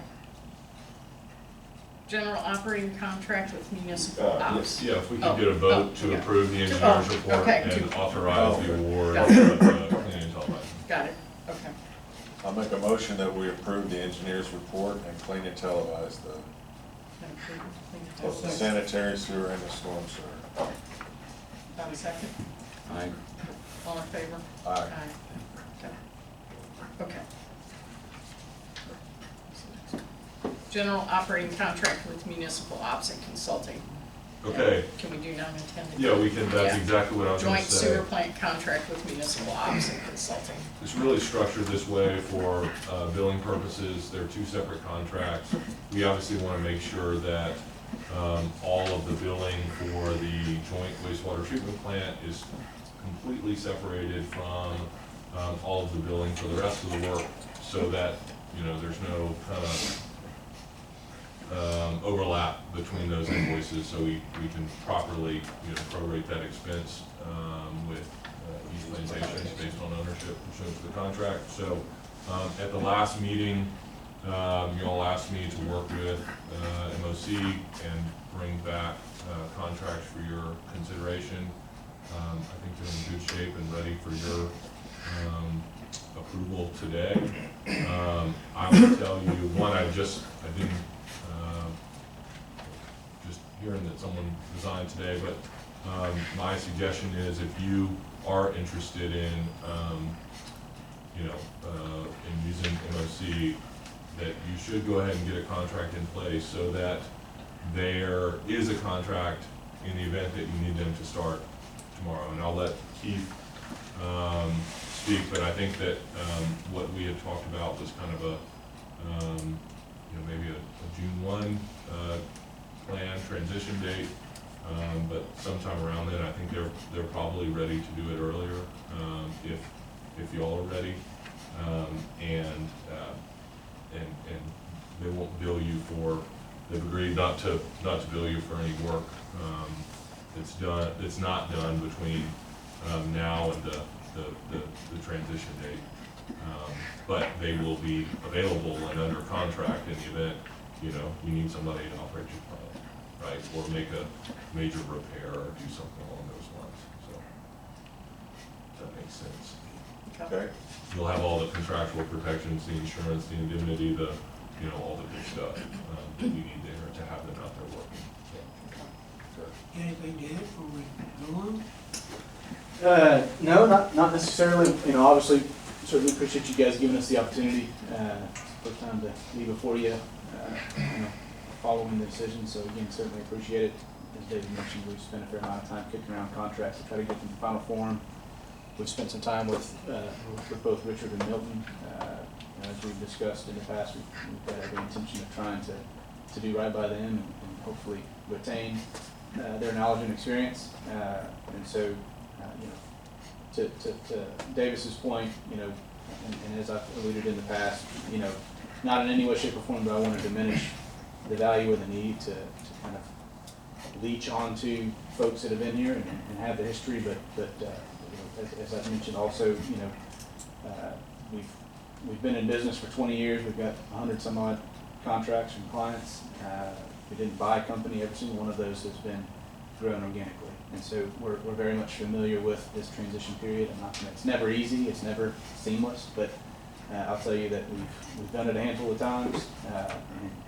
General operating contract with municipal ops. Yeah, if we could get a vote to yeah. approve the engineer's report okay, and to- authorize the award Got of it. clean and television. Got it, okay. I'll make a motion that we approve the engineer's report and clean and televise the both the sanitary sewer and the storm sewer. Have a second? Aye. All in favor? Aye. Okay. Okay. General operating contract with municipal ops and consulting. Okay, Can we do 9 and 10? yeah, we can, that's Yeah. exactly what I was gonna Joint say. sewer plant contract with municipal ops and consulting. It's really structured this way for billing purposes. They're two separate contracts. We obviously want to make sure that all of the billing for the joint wastewater treatment plant is completely separated from all of the billing for the rest of the work, so that, you know, there's no kind of overlap between those invoices, so we can properly, you know, prorate that expense with East Plantations based on ownership pursuant to the contract. So at the last meeting, you all asked me to work with MOC and bring back contracts for your consideration. I think they're in good shape and ready for your approval today. I will tell you, one, I didn't, just hearing that someone resigned today, but my suggestion is if you are interested in, you know, in using MOC, that you should go ahead and get a contract in place so that there is a contract in the event that you need them to start tomorrow. And I'll let Keith speak, but I think that what we had talked about was kind of a, you know, maybe a June 1 plan, transition date, but sometime around then, I think they're probably ready to do it earlier, if y'all are ready, and they won't bill you for. They've agreed not to bill you for any work that's not done between now and the transition date. But they will be available and under contract in the event, you know, you need somebody to operate your plant, right? Or make a major repair or do something along those lines, so. If that makes sense. Okay. You'll have all the contractual protections, the insurance, the indemnity, you know, all the good stuff that we need there to have them out there working. Anything to add before we go on? No, not necessarily. You know, obviously, certainly appreciate you guys giving us the opportunity, for time to be before you, you know, following the decision. So again, certainly appreciate it. As David mentioned, we've spent a fair amount of time kicking around contracts to try to get them to final form. We've spent some time with both Richard and Milton. As we've discussed in the past, we've got every intention of trying to do right by them and hopefully retain their knowledge and experience. And so, you know, to Davis's point, you know, and as I've alluded in the past, you know, not in any way, shape, or form do I want to diminish the value or the need to kind of leech onto folks that have been here and have the history, but you know, as I've mentioned also, you know, we've been in business for 20 years. We've got 100 some odd contracts from clients. We didn't buy a company. Every single one of those has been grown organically. And so we're very much familiar with this transition period. It's never easy. It's never seamless, but I'll tell you that we've done it a handful of times,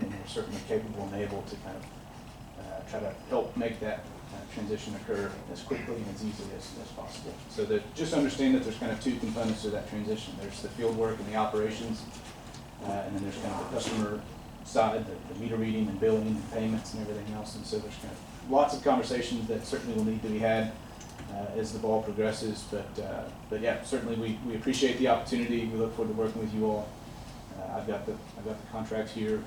and we're certainly capable and able to kind of try to help make that transition occur as quickly and as easily as possible. So that just understand that there's kind of two components to that transition. There's the field work and the operations, and then there's kind of the customer side, the meter reading and billing and payments and everything else. And so there's kind of lots of conversations that certainly will need to be had as the ball progresses. But yeah, certainly we appreciate the opportunity. We look forward to working with you all. I've got the contracts here.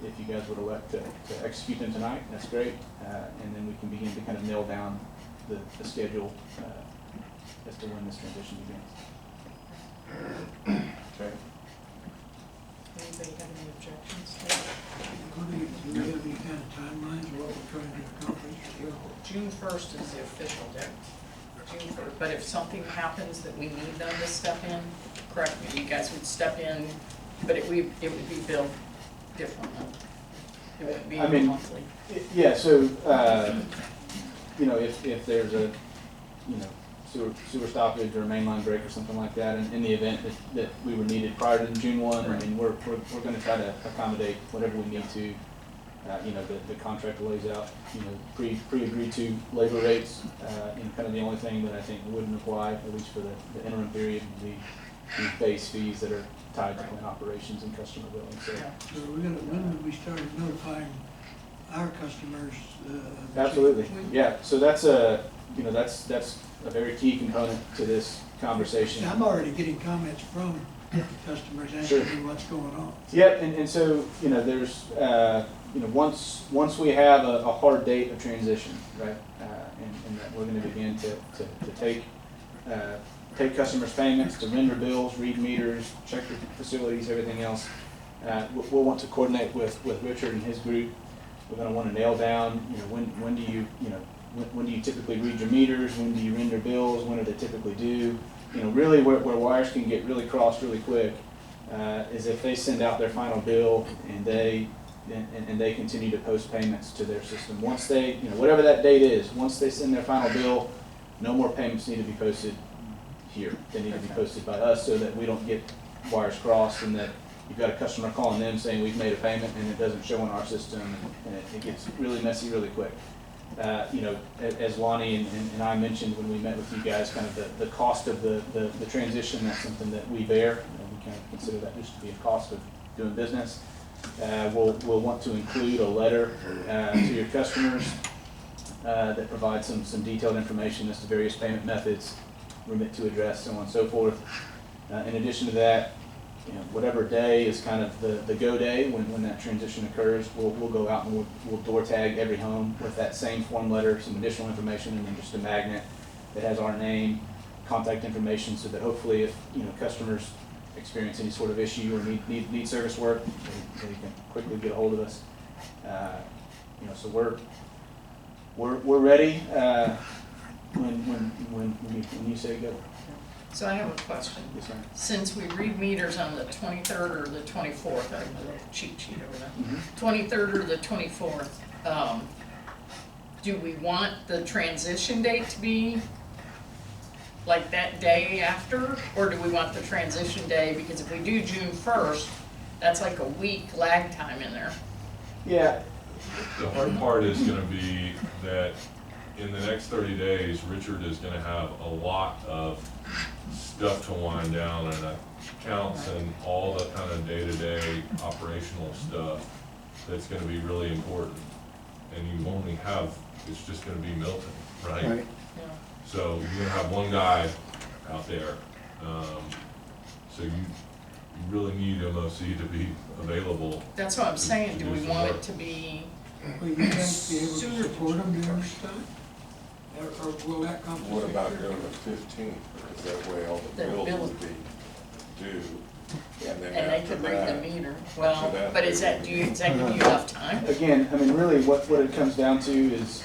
If you guys would elect to execute them tonight, that's great. And then we can begin to kind of nail down the schedule as to when this transition begins. Okay. Anybody have any objections? Do we have any kind of timelines of what we're trying to accomplish? June 1st is the official date. June 1st, but if something happens that we need them to step in, correct me, you guys would step in, but it would be billed differently. It wouldn't be I mean, monthly. Yeah, so, you know, if there's a, you know, sewer stoppage or a mainline break or something like that, and in the event that we were needed prior to June 1, I mean, we're gonna try to accommodate whatever we need to. You know, the contract lays out, you know, pre-agreed to labor rates, and kind of the only thing that I think wouldn't apply, at least for the interim period, would be the base fees that are tied to plant operations and customer billing, so. So when would we start notifying our customers? Absolutely, yeah, so that's you know, that's a very key component to this conversation. I'm already getting comments from customers Sure. asking me what's going on. Yep, and so, you know, there's, you know, once we have a hard date of transition, right, and that we're gonna begin to take customers' payments, to render bills, read meters, check the facilities, everything else, we'll want to coordinate with Richard and his group. We're gonna wanna nail down, you know, when do you typically read your meters, when do you render bills, when are they typically due? You know, really where wires can get really crossed really quick is if they send out their final bill and they continue to post payments to their system. Once they, you know, whatever that date is, once they send their final bill, no more payments need to be posted here. They need to be posted by us so that we don't get wires crossed and that you've got a customer calling them saying we've made a payment and it doesn't show in our system, and it gets really messy really quick. You know, as Lonnie and I mentioned when we met with you guys, kind of the cost of the transition, that's something that we bear, and we kind of consider that just to be a cost of doing business. We'll want to include a letter to your customers that provides some detailed information as to various payment methods, remit to address, so on and so forth. In addition to that, you know, whatever day is kind of the go day when that transition occurs, we'll go out and we'll door tag every home with that same form letter, some additional information, and then just a magnet that has our name, contact information, so that hopefully if, you know, customers experience any sort of issue or need service work, they can quickly get a hold of us. You know, so we're ready when you say go. So I have a question. Yes, ma'am. Since we read meters on the 23rd or the 24th, I have a little cheat sheet over there. Mm-hmm. 23rd or the 24th, do we want the transition date to be like that day after? Or do we want the transition day, because if we do June 1st, that's like a week lag time in there. Yeah. The hard part is gonna be that in the next 30 days, Richard is gonna have a lot of stuff to wind down and accounts and all the kind of day-to-day operational stuff that's gonna be really important. And you only have, it's just gonna be Milton, right? Right. Yeah. So you're gonna have one guy out there. So you really need MOC to be available. That's what I'm saying. to Do we some want work. it to be Will you guys be able to sooner? support them during this time? Or will that compensate? What about doing the 15th, because that way all the The bills bill- would be due. And then And they after could read the that, meter. after Well, that, but is that give you enough time? Again, I mean, really, what it comes down to is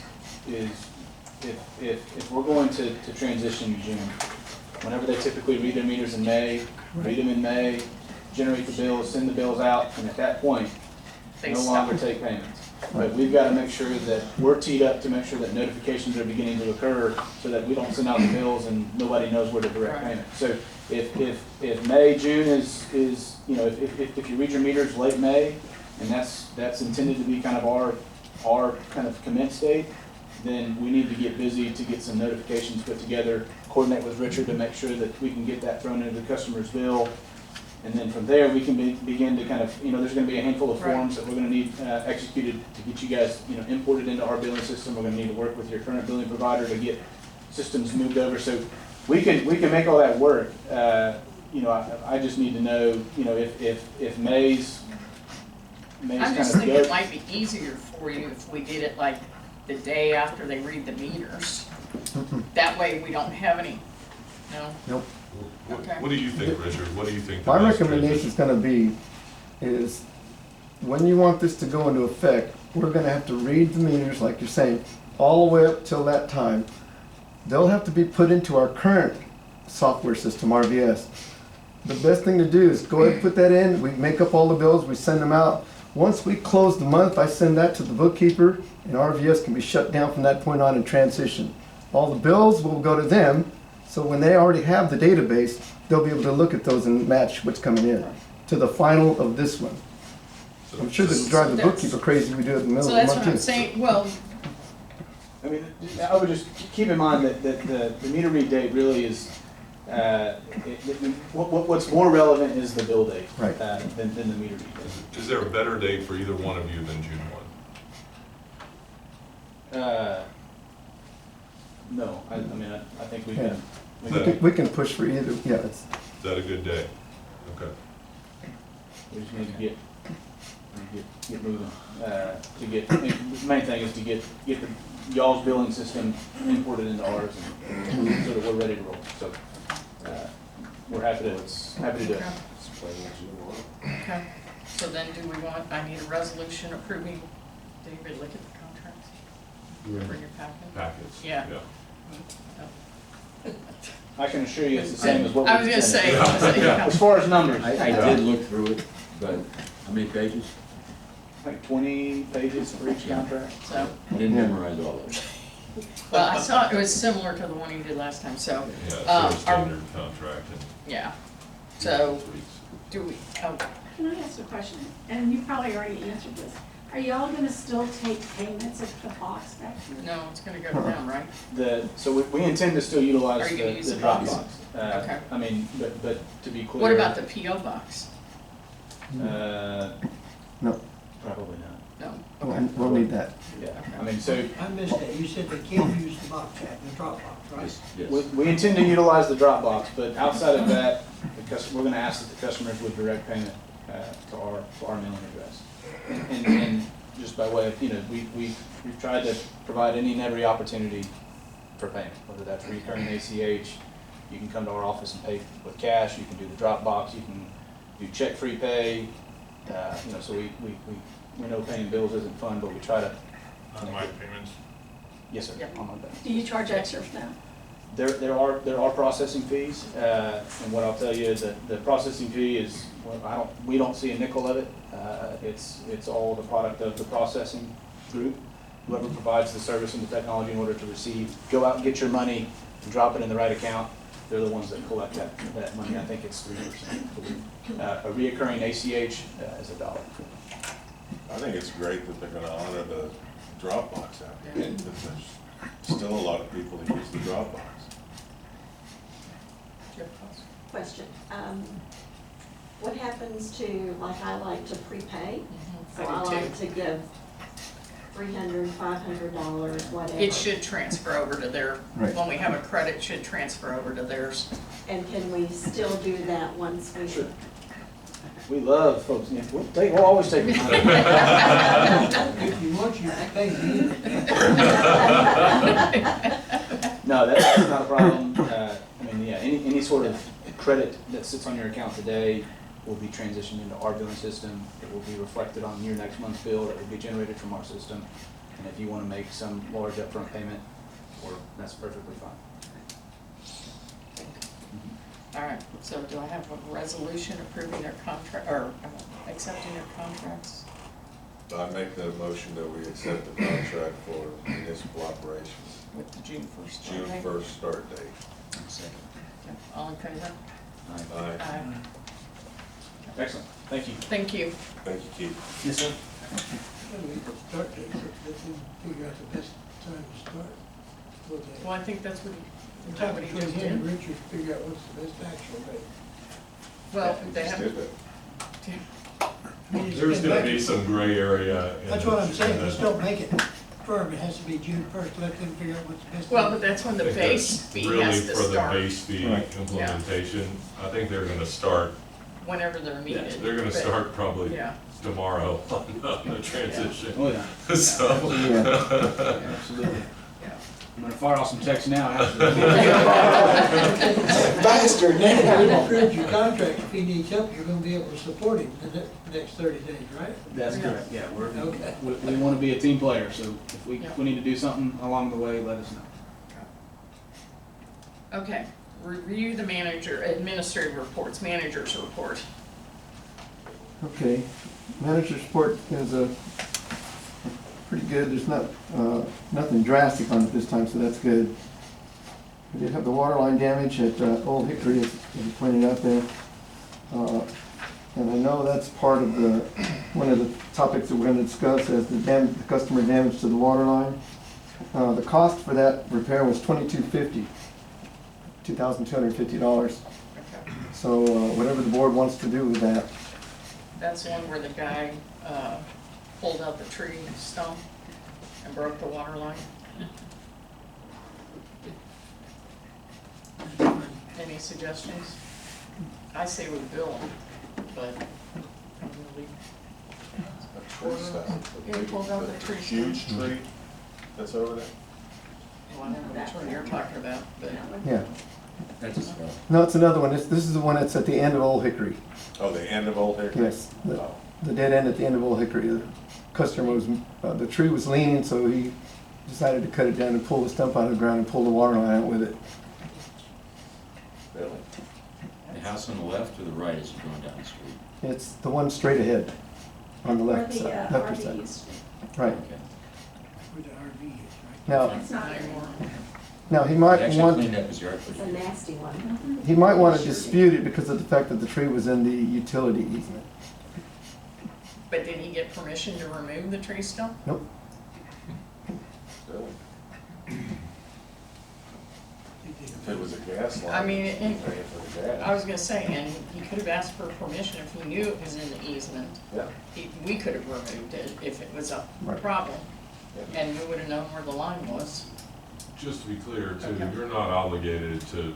if we're going to transition in June, whenever they typically read their meters in May, read them in May, generate the bills, send the bills out, and at that point, They no stop. longer take payments. But we've got to make sure that we're teed up to make sure that notifications are beginning to occur so that we don't send out the bills and nobody knows where to direct Right. payment. So if May, June is, you know, if you read your meters late May, and that's intended to be kind of our kind of commence date, then we need to get busy to get some notifications put together, coordinate with Richard to make sure that we can get that thrown into the customer's bill, And then from there, we can begin to kind of, there's gonna be a handful of Right. forms that we're gonna need executed to get you guys, imported into our billing system. We're gonna need to work with your current billing provider to get systems moved over. So we can make all that work. I just need to know, if May's I kind just of think go. it might be easier for you if we did it like the day after they read the meters. That way we don't have any, no? Nope. Okay. What do you think, Richard? What do you think? the My best recommendation is gonna be, is when you want this to go into effect, we're gonna have to read the meters, like you're saying, all the way up till that time. They'll have to be put into our current software system, RVS. The best thing to do is go ahead and put that in, we make up all the bills, we send them out. Once we close the month, I send that to the bookkeeper, and RVS can be shut down from that point on and transition. All the bills will go to them, so when they already have the database, they'll be able to look at those and match what's coming in to the final of this one. I'm sure this will drive the bookkeeper crazy if we do it in the middle So of the that's month what I'm too. saying, well, I mean, I would just keep in mind that the meter read date really is, what's more relevant is the bill date Right. than the meter read date. Is there a better date for either one of you than June 1? No, I think we Yeah. can. We can push for either, yeah, it's, Is that a good day? Okay. We just need to get moving, the main thing is to get y'all's billing system imported into ours and so that we're ready to roll. So, we're happy to do it. okay. So then do we want, I need a resolution approving, did anybody look at the contracts? For your packet? Packets. Yeah. I can assure you it's the same as what I was we gonna say, As far as numbers. I did look through it, but how many pages? Like 20 pages for each contract. so, I didn't memorize all of it. well, I saw it was similar to the one you did last time, so, Yeah, it's are- a standard contract and. yeah. So, do we, oh, Can I ask a question? And you probably already answered this. Are y'all gonna still take payments at the box back here? no, it's gonna go to them, right? So we intend to still utilize Are you gonna the use the Dropbox. box? Okay. I mean, but to be clear. What about the PO box? no, Probably not. No, we'll need that. Yeah, I mean, so I missed that, you said they can't use the box chat, the Dropbox, right? Yes. we intend to utilize the Dropbox, but outside of that, we're gonna ask that the customers would direct payment to our mailing address. And just by way of, we've tried to provide any and every opportunity for payment, whether that's recurring ACH, you can come to our office and pay with cash, you can do the Dropbox, you can do check-free pay, so we know paying bills isn't fun, but we try to. Online payments? Yes, sir. Yep. Online pay. Do you charge extra for that? There are processing fees, and what I'll tell you is that the processing fee is, we don't see a nickel of it. It's all the product of the processing group. Whoever provides the service and the technology in order to go out and get your money and drop it in the right account, they're the ones that collect that money. I think it's 3%. A reoccurring ACH is $1. I think it's great that they're gonna honor the Dropbox app, Yeah. but there's still a lot of people that use the Dropbox. Question, what happens to, like, I like to prepay, so I I do too. like to give $300, $500, whatever. It should transfer over to their, Right. when we have a credit, it should transfer over to theirs. And can we still do that once we? Sure. We love folks, we'll always take your money. If you want, you can pay me. No, that's not a problem. Any sort of credit that sits on your account today will be transitioned into our billing system. It will be reflected on your next month's bill that will be generated from our system. And if you want to make some large upfront payment, that's perfectly fine. All right, so do I have a resolution approving their contract, or accepting their contracts? I make the motion that we accept the contract for municipal operations, With the June 1st. June okay? 1st start date. Okay. All in favor? Aye. Aye. Excellent, thank you. Thank you. Thank you, Keith. Yes, sir. When we start date, let's figure out the best time to start. Okay. Well, I think that's what We're talking he between just him and did. Richard, to figure out what's the best actual date. Well, We they just have, did that. I mean, it's There's been gonna back- be some gray area. in That's the- what I'm saying, in the- let's don't make it firm, it has to be June first, let them figure out what's best. well, but that's when the I think base that's fee really has to for the start, base fee Right. implementation. I think they're gonna start, whenever they're needed. they're gonna but- start probably Yeah, tomorrow on the transition. Oh, yeah, So. absolutely. yeah. I'm gonna fire off some texts now after. Bastard, then you approved your contract, if he needs help, you're gonna be able to support him the next 30 days, right? That's correct, yeah, Okay. we wanna be a team player, so if Yeah. we need to do something along the way, let us know. Okay, review the administrative reports, manager's report. Okay, manager's report is pretty good, there's nothing drastic on it this time, so that's good. We did have the water line damage at Old Hickory, as you pointed out there. And I know that's part of one of the topics that we're gonna discuss as the customer damage to the water line. The cost for that repair was $2,250. Okay. So whatever the board wants to do with that. That's the one where the guy, pulled out the tree stump and broke the water line. Any suggestions? I say we bill him, but probably. A tree stand. Yeah, he pulled out the tree stand. Huge tree that's over there. Well, I don't know which one you're talking about, but. Yeah. That's a spell. No, it's another one. This is the one that's at the end of Old Hickory. Oh, the end of Old Hickory? Yes, Oh. the dead end at the end of Old Hickory. The customer was, the tree was leaning, so he decided to cut it down and pull the stump out of the ground and pull the water line out with it. Really? The house on the left or the right as you're going down the street? It's the one straight ahead on the Where left the side, left RV side. used to be. Right. Okay. Where the RV is, right? Now, It's not there Anymore. now he He might actually want, cleaned up his yard pretty It's a good. nasty one. he might want to dispute it because of the fact that the tree was in the utility easement. But did he get permission to remove the tree stump? Nope. Really? If it was a gas line. I mean, you'd pay for the gas. I was gonna say, and he could have asked for permission if he knew it was in the easement. Yeah. We could have removed it if it was a Right. problem, Yeah. and we would have known where the line was. Just to be clear too, Okay. you're not obligated to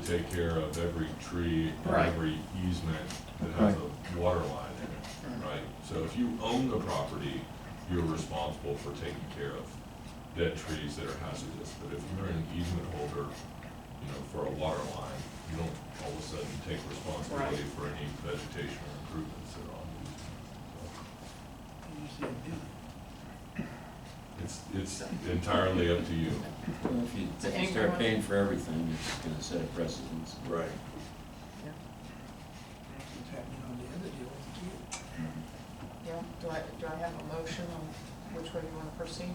take care of every tree or Right. every easement that has a water line in it, right? So if you own the property, you're responsible for taking care of dead trees that are hazardous. But if you're an easement holder, you know, for a water line, you don't all of a sudden take responsibility Right. for any vegetation or improvements that are on the easement. You said do So it's entirely up to you. Well, if you start paying for everything, it's gonna set a precedence. Right. That's what's happening on the other deal with the kid. Yeah, do I have a motion on which way you wanna proceed?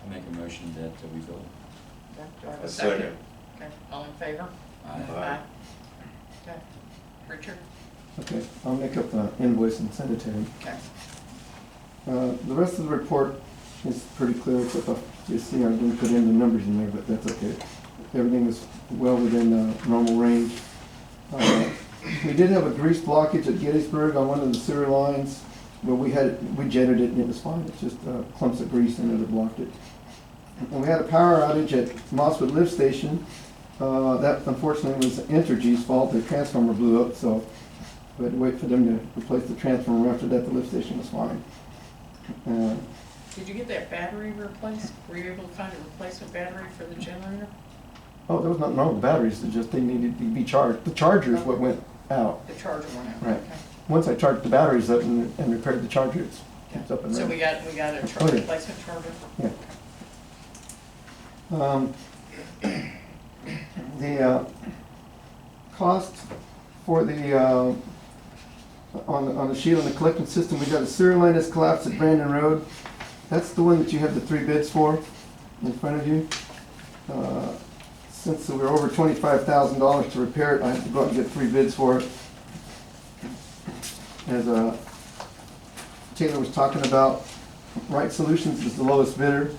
I make a motion that we go. Okay, do I have A a second? second. Okay, all in favor? Aye. Okay, Richard? Okay, I'll make up an invoice and send it to him. Okay. The rest of the report is pretty clear, except you see I didn't put in the numbers in there, but that's okay. Everything was well within normal range. We did have a grease blockage at Gettysburg on one of the sewer lines, but we jetted it and it was fine. It's just clumps of grease in it that blocked it. And we had a power outage at Mosswood Lift Station. That unfortunately was Entergy's fault. The transformer blew up, so we had to wait for them to replace the transformer. After that, the lift station was fine. Did you get that battery replaced? Were you able to find a replacement battery for the generator? Oh, there was nothing wrong with the batteries, it's just they needed to be charged. The charger is what went out. The charger went out, Right. okay. Once I charged the batteries up and repaired the charger, it's up and So running. we got a Oh, yeah. replacement charger? Yeah. The cost for the, on the sheet on the collection system, we got a sewer line that's collapsed at Brandon Road. That's the one that you have the 3 bids for in front of you. Since we were over $25,000 to repair it, I have to go out and get 3 bids for it. As Taylor was talking about, Right Solutions is the lowest bidder.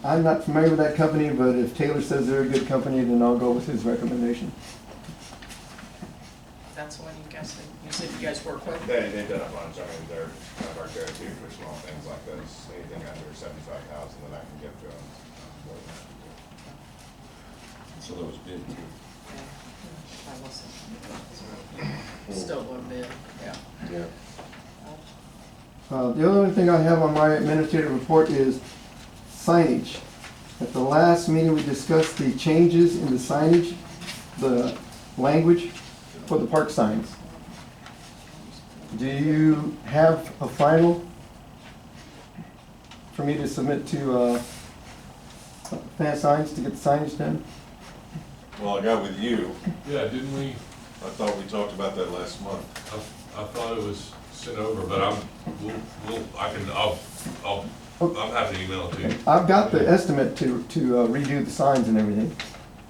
I'm not familiar with that company, but if Taylor says they're a good company, then I'll go with his recommendation. agencies that you guys work with? They did a bunch, I mean, they're kind of our go-to for small things like this, anything under 75,000 that I can give to them. I'm more than happy to. So those bid too. Still a bit, yeah. Yeah. The only thing I have on my administrative report is signage. At the last meeting, we discussed the changes in the signage, the language for the park signs. Do you have a final for me to submit to Fan Signs to get the signage done? Well, I got with you. Yeah, didn't we, I thought we talked about that last month. I thought it was sent over, but I'm happy to email it to you. I've got the estimate to redo the signs and everything,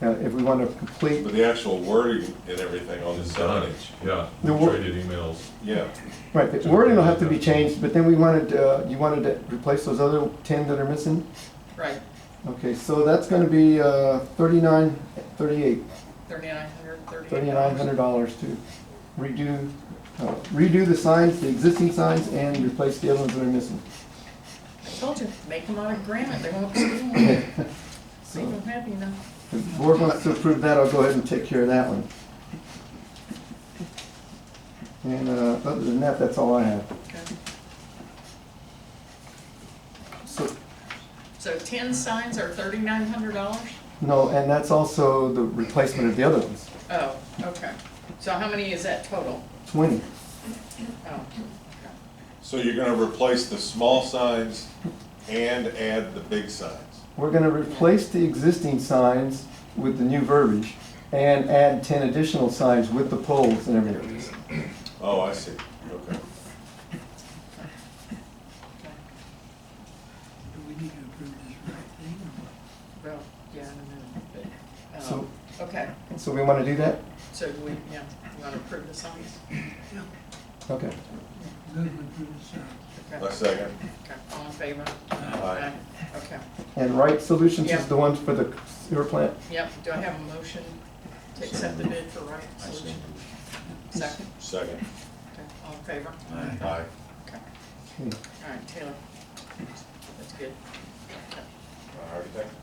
if we want to complete. But the actual wording and everything on the signage. Yeah, The we wor- traded emails. Yeah. Right, the wording will have to be changed, but then we wanted, you wanted to replace those other 10 that are missing? Right, Okay, so that's gonna be $39.38, $3,900 to redo the signs, the existing signs, and replace the other ones that are missing. I told you, make them out of granite, they won't steal them. Make them happy enough. If the board wants to approve that, I'll go ahead and take care of that one. And other than that, that's all I have. Okay. So, So 10 signs are $3,900? no, and that's also the replacement of the other ones, Oh, okay. So how many is that total? 20. Oh, okay. So you're gonna replace the small signs and add the big signs? We're gonna replace the existing signs with the new verbiage and add 10 additional signs with the poles and everything. Oh, I see, okay. Do we need to approve this right thing or Well, yeah, in a minute, but, So- okay. So we wanna do that? So do we, yeah, you want to approve the signs? Okay. what? Good, we approve the sign. Okay. A second. Okay, all in favor? Aye. Okay, And Right Solutions Yeah. is the one for the sewer plant? yep, do I have a motion to accept the bid for Right I Solution? see. Second, Second. okay, all in favor? Aye. Okay, Okay. all right, Taylor. That's good. Okay. Alrighty, thank you.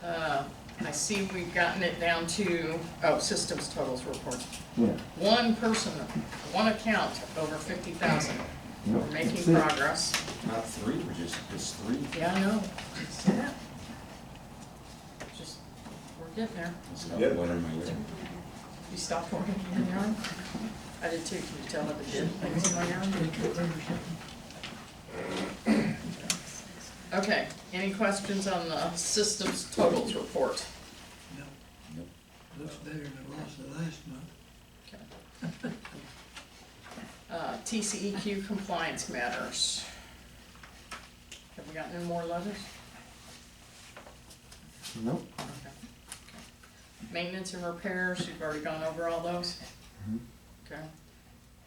Okay. I see we've gotten it down to, systems totals report. Yeah. One person, one account over 50,000. We're Yep, making that's it. progress. Not three, we're just 3. Yeah, I know. See that? Just, we're getting there. It's not Yep. one in my yard. You stopped working in your yard? I did too. Can you tell that I did things in my yard? Okay, any questions on the systems totals report? No, Nope. looks better than it was the last month. TCEQ compliance matters. Have we gotten any more letters? Nope. Okay. Maintenance and repairs, you've already gone over all those? Mhm. Okay.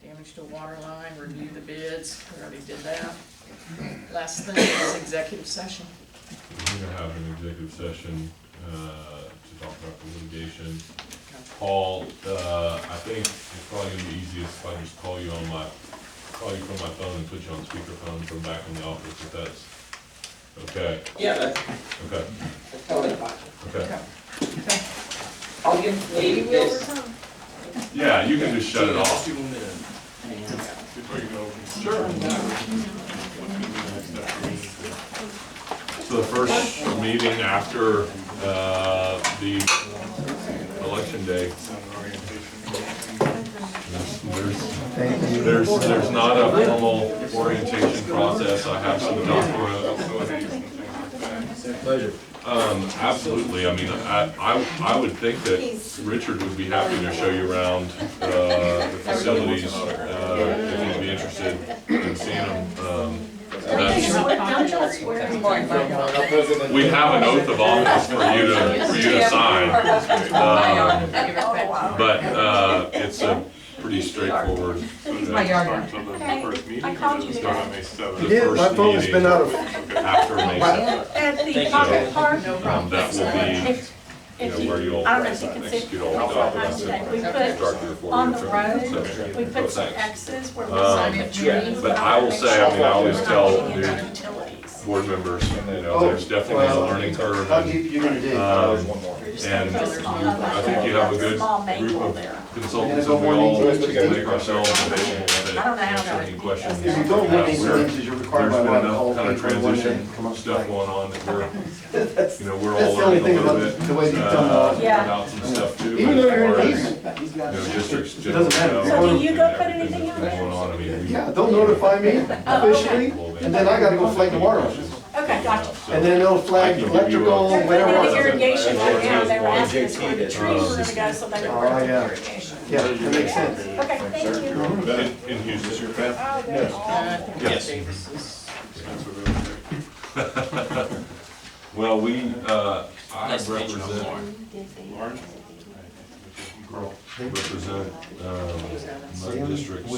Damage to a water line, review the bids, we already did that. Last thing is executive session. We're gonna have an executive session, to talk about the litigation. Okay. Paul, I think it's probably gonna be easiest if I just call you from my phone and put you on speakerphone from back in the office, if that's okay. Yeah, that's Okay, totally fine. okay. Okay. I'll give Maybe Dave we'll this. return. Yeah, you can just shut it off. Give him the- Before you go. Sure. So the first meeting after, the election day, there's not a formal orientation process. I have some documents. Pleasure. Absolutely. I mean, I would think that Richard would be happy to show you around, the facilities, if you'd be interested in seeing them. That's, we have an oath of office for you to sign. But, it's a pretty straightforward. My yard. Until the first meeting, or does it start on May 7th? The Yeah, first my phone's meeting been out of. After May 7th. At the So, pocket park. No problem. that will be if you, where you'll I don't know if you can see, execute all the I'll documents today, we and start put, your 4-year on the trip. road, So, we put some thanks. X's where we sign the trees. But I will say, I mean, I always tell the the utilities. board members, there's definitely a learning curve. How deep you gonna dig? And I think you have a good Small group maple of there. consultants, and we all make ourselves available I don't know how to answer any questions. If you don't have any clearances, you're required There's by been law to call enough kind of people when they transition come up. stuff going on that we're, That's, we're all that's the only learning thing a little about bit, the way these come out. Yeah. about some stuff too. Even though you're in as these, far as, districts it generally. doesn't matter. So do you go put everything anything that's on been there? going on, I mean, we. Yeah, they'll notify me officially, and then I gotta go flag the water lines. Okay, gotcha. And then they'll flag the electrical, They're putting in whatever. the irrigation right now, they were asking us where the trees were gonna go, so they were Oh, putting yeah. irrigation. Yeah, that makes sense. Okay, thank you. In Houston. Yes. Well, I Nice to meet you. represent my districts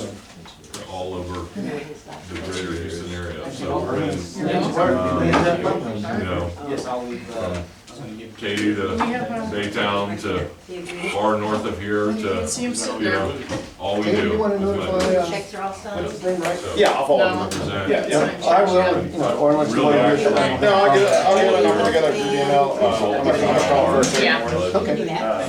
all over the greater Houston area, so when, Yes, I'll leave, Katy to Baytown to far north of here to, Seems so all we Hey, do. you wanna is notify, let- Checks are all signed. so Yeah, I'll follow No. represent. I will, or unless you wanna. Really wish it. No, I'll get a number together through the email, I'm gonna call first. Yeah. Okay.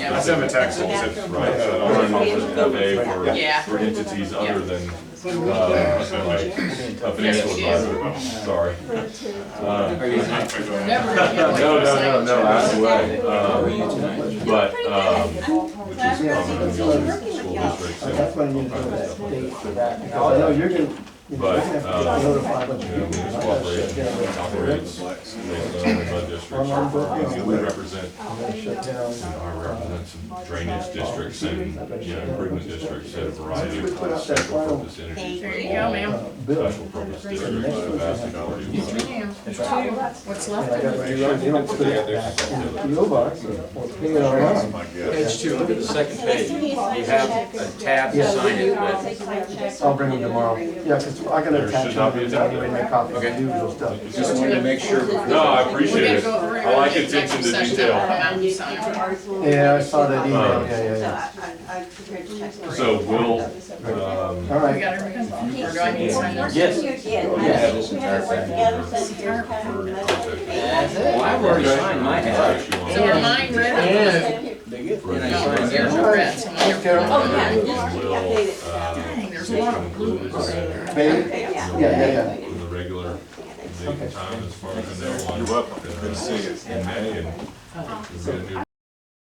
I send them a text, Right, so I'm running off the FA Yeah. for entities other than, a financial advisor, sorry. Never gonna get away from saying No, that's the way. But, which is That's common in the other school districts. That's what I need to know that date for that. Because I know you're gonna, But, notify a bunch of people. municipal corporation operates based on the districts. We represent, Shut down. I represent some drainage districts and, improvement districts and a variety of special purpose entities. There you go, ma'am. Special purpose districts that have asked authority. What's left I of got it? you don't put it back in the PO box or pay it online. Page 2, look at the second page. You have a tab to sign it with. I'll bring them tomorrow. Yeah, cause I gotta There attach should not them be a to tab. anyway, make copies of the usual stuff. Just wanted to make sure. No, I appreciate We gotta it. go through I like the attention executive to session, detail. I'll come out and sign. Yeah, I saw that email, yeah. I prepared the checks. So we'll, All We right. got everything, or do I need to sign this? Yes. Well, I've already signed my half. So are mine ready? And I No, signed yours are red, so mine are Carol. Oh, yeah. Dang, there's a lot of blue ones. Baby? Yeah. in the regular date and time as far as I know. You're welcome. Good to see you. In May, and we'll get a new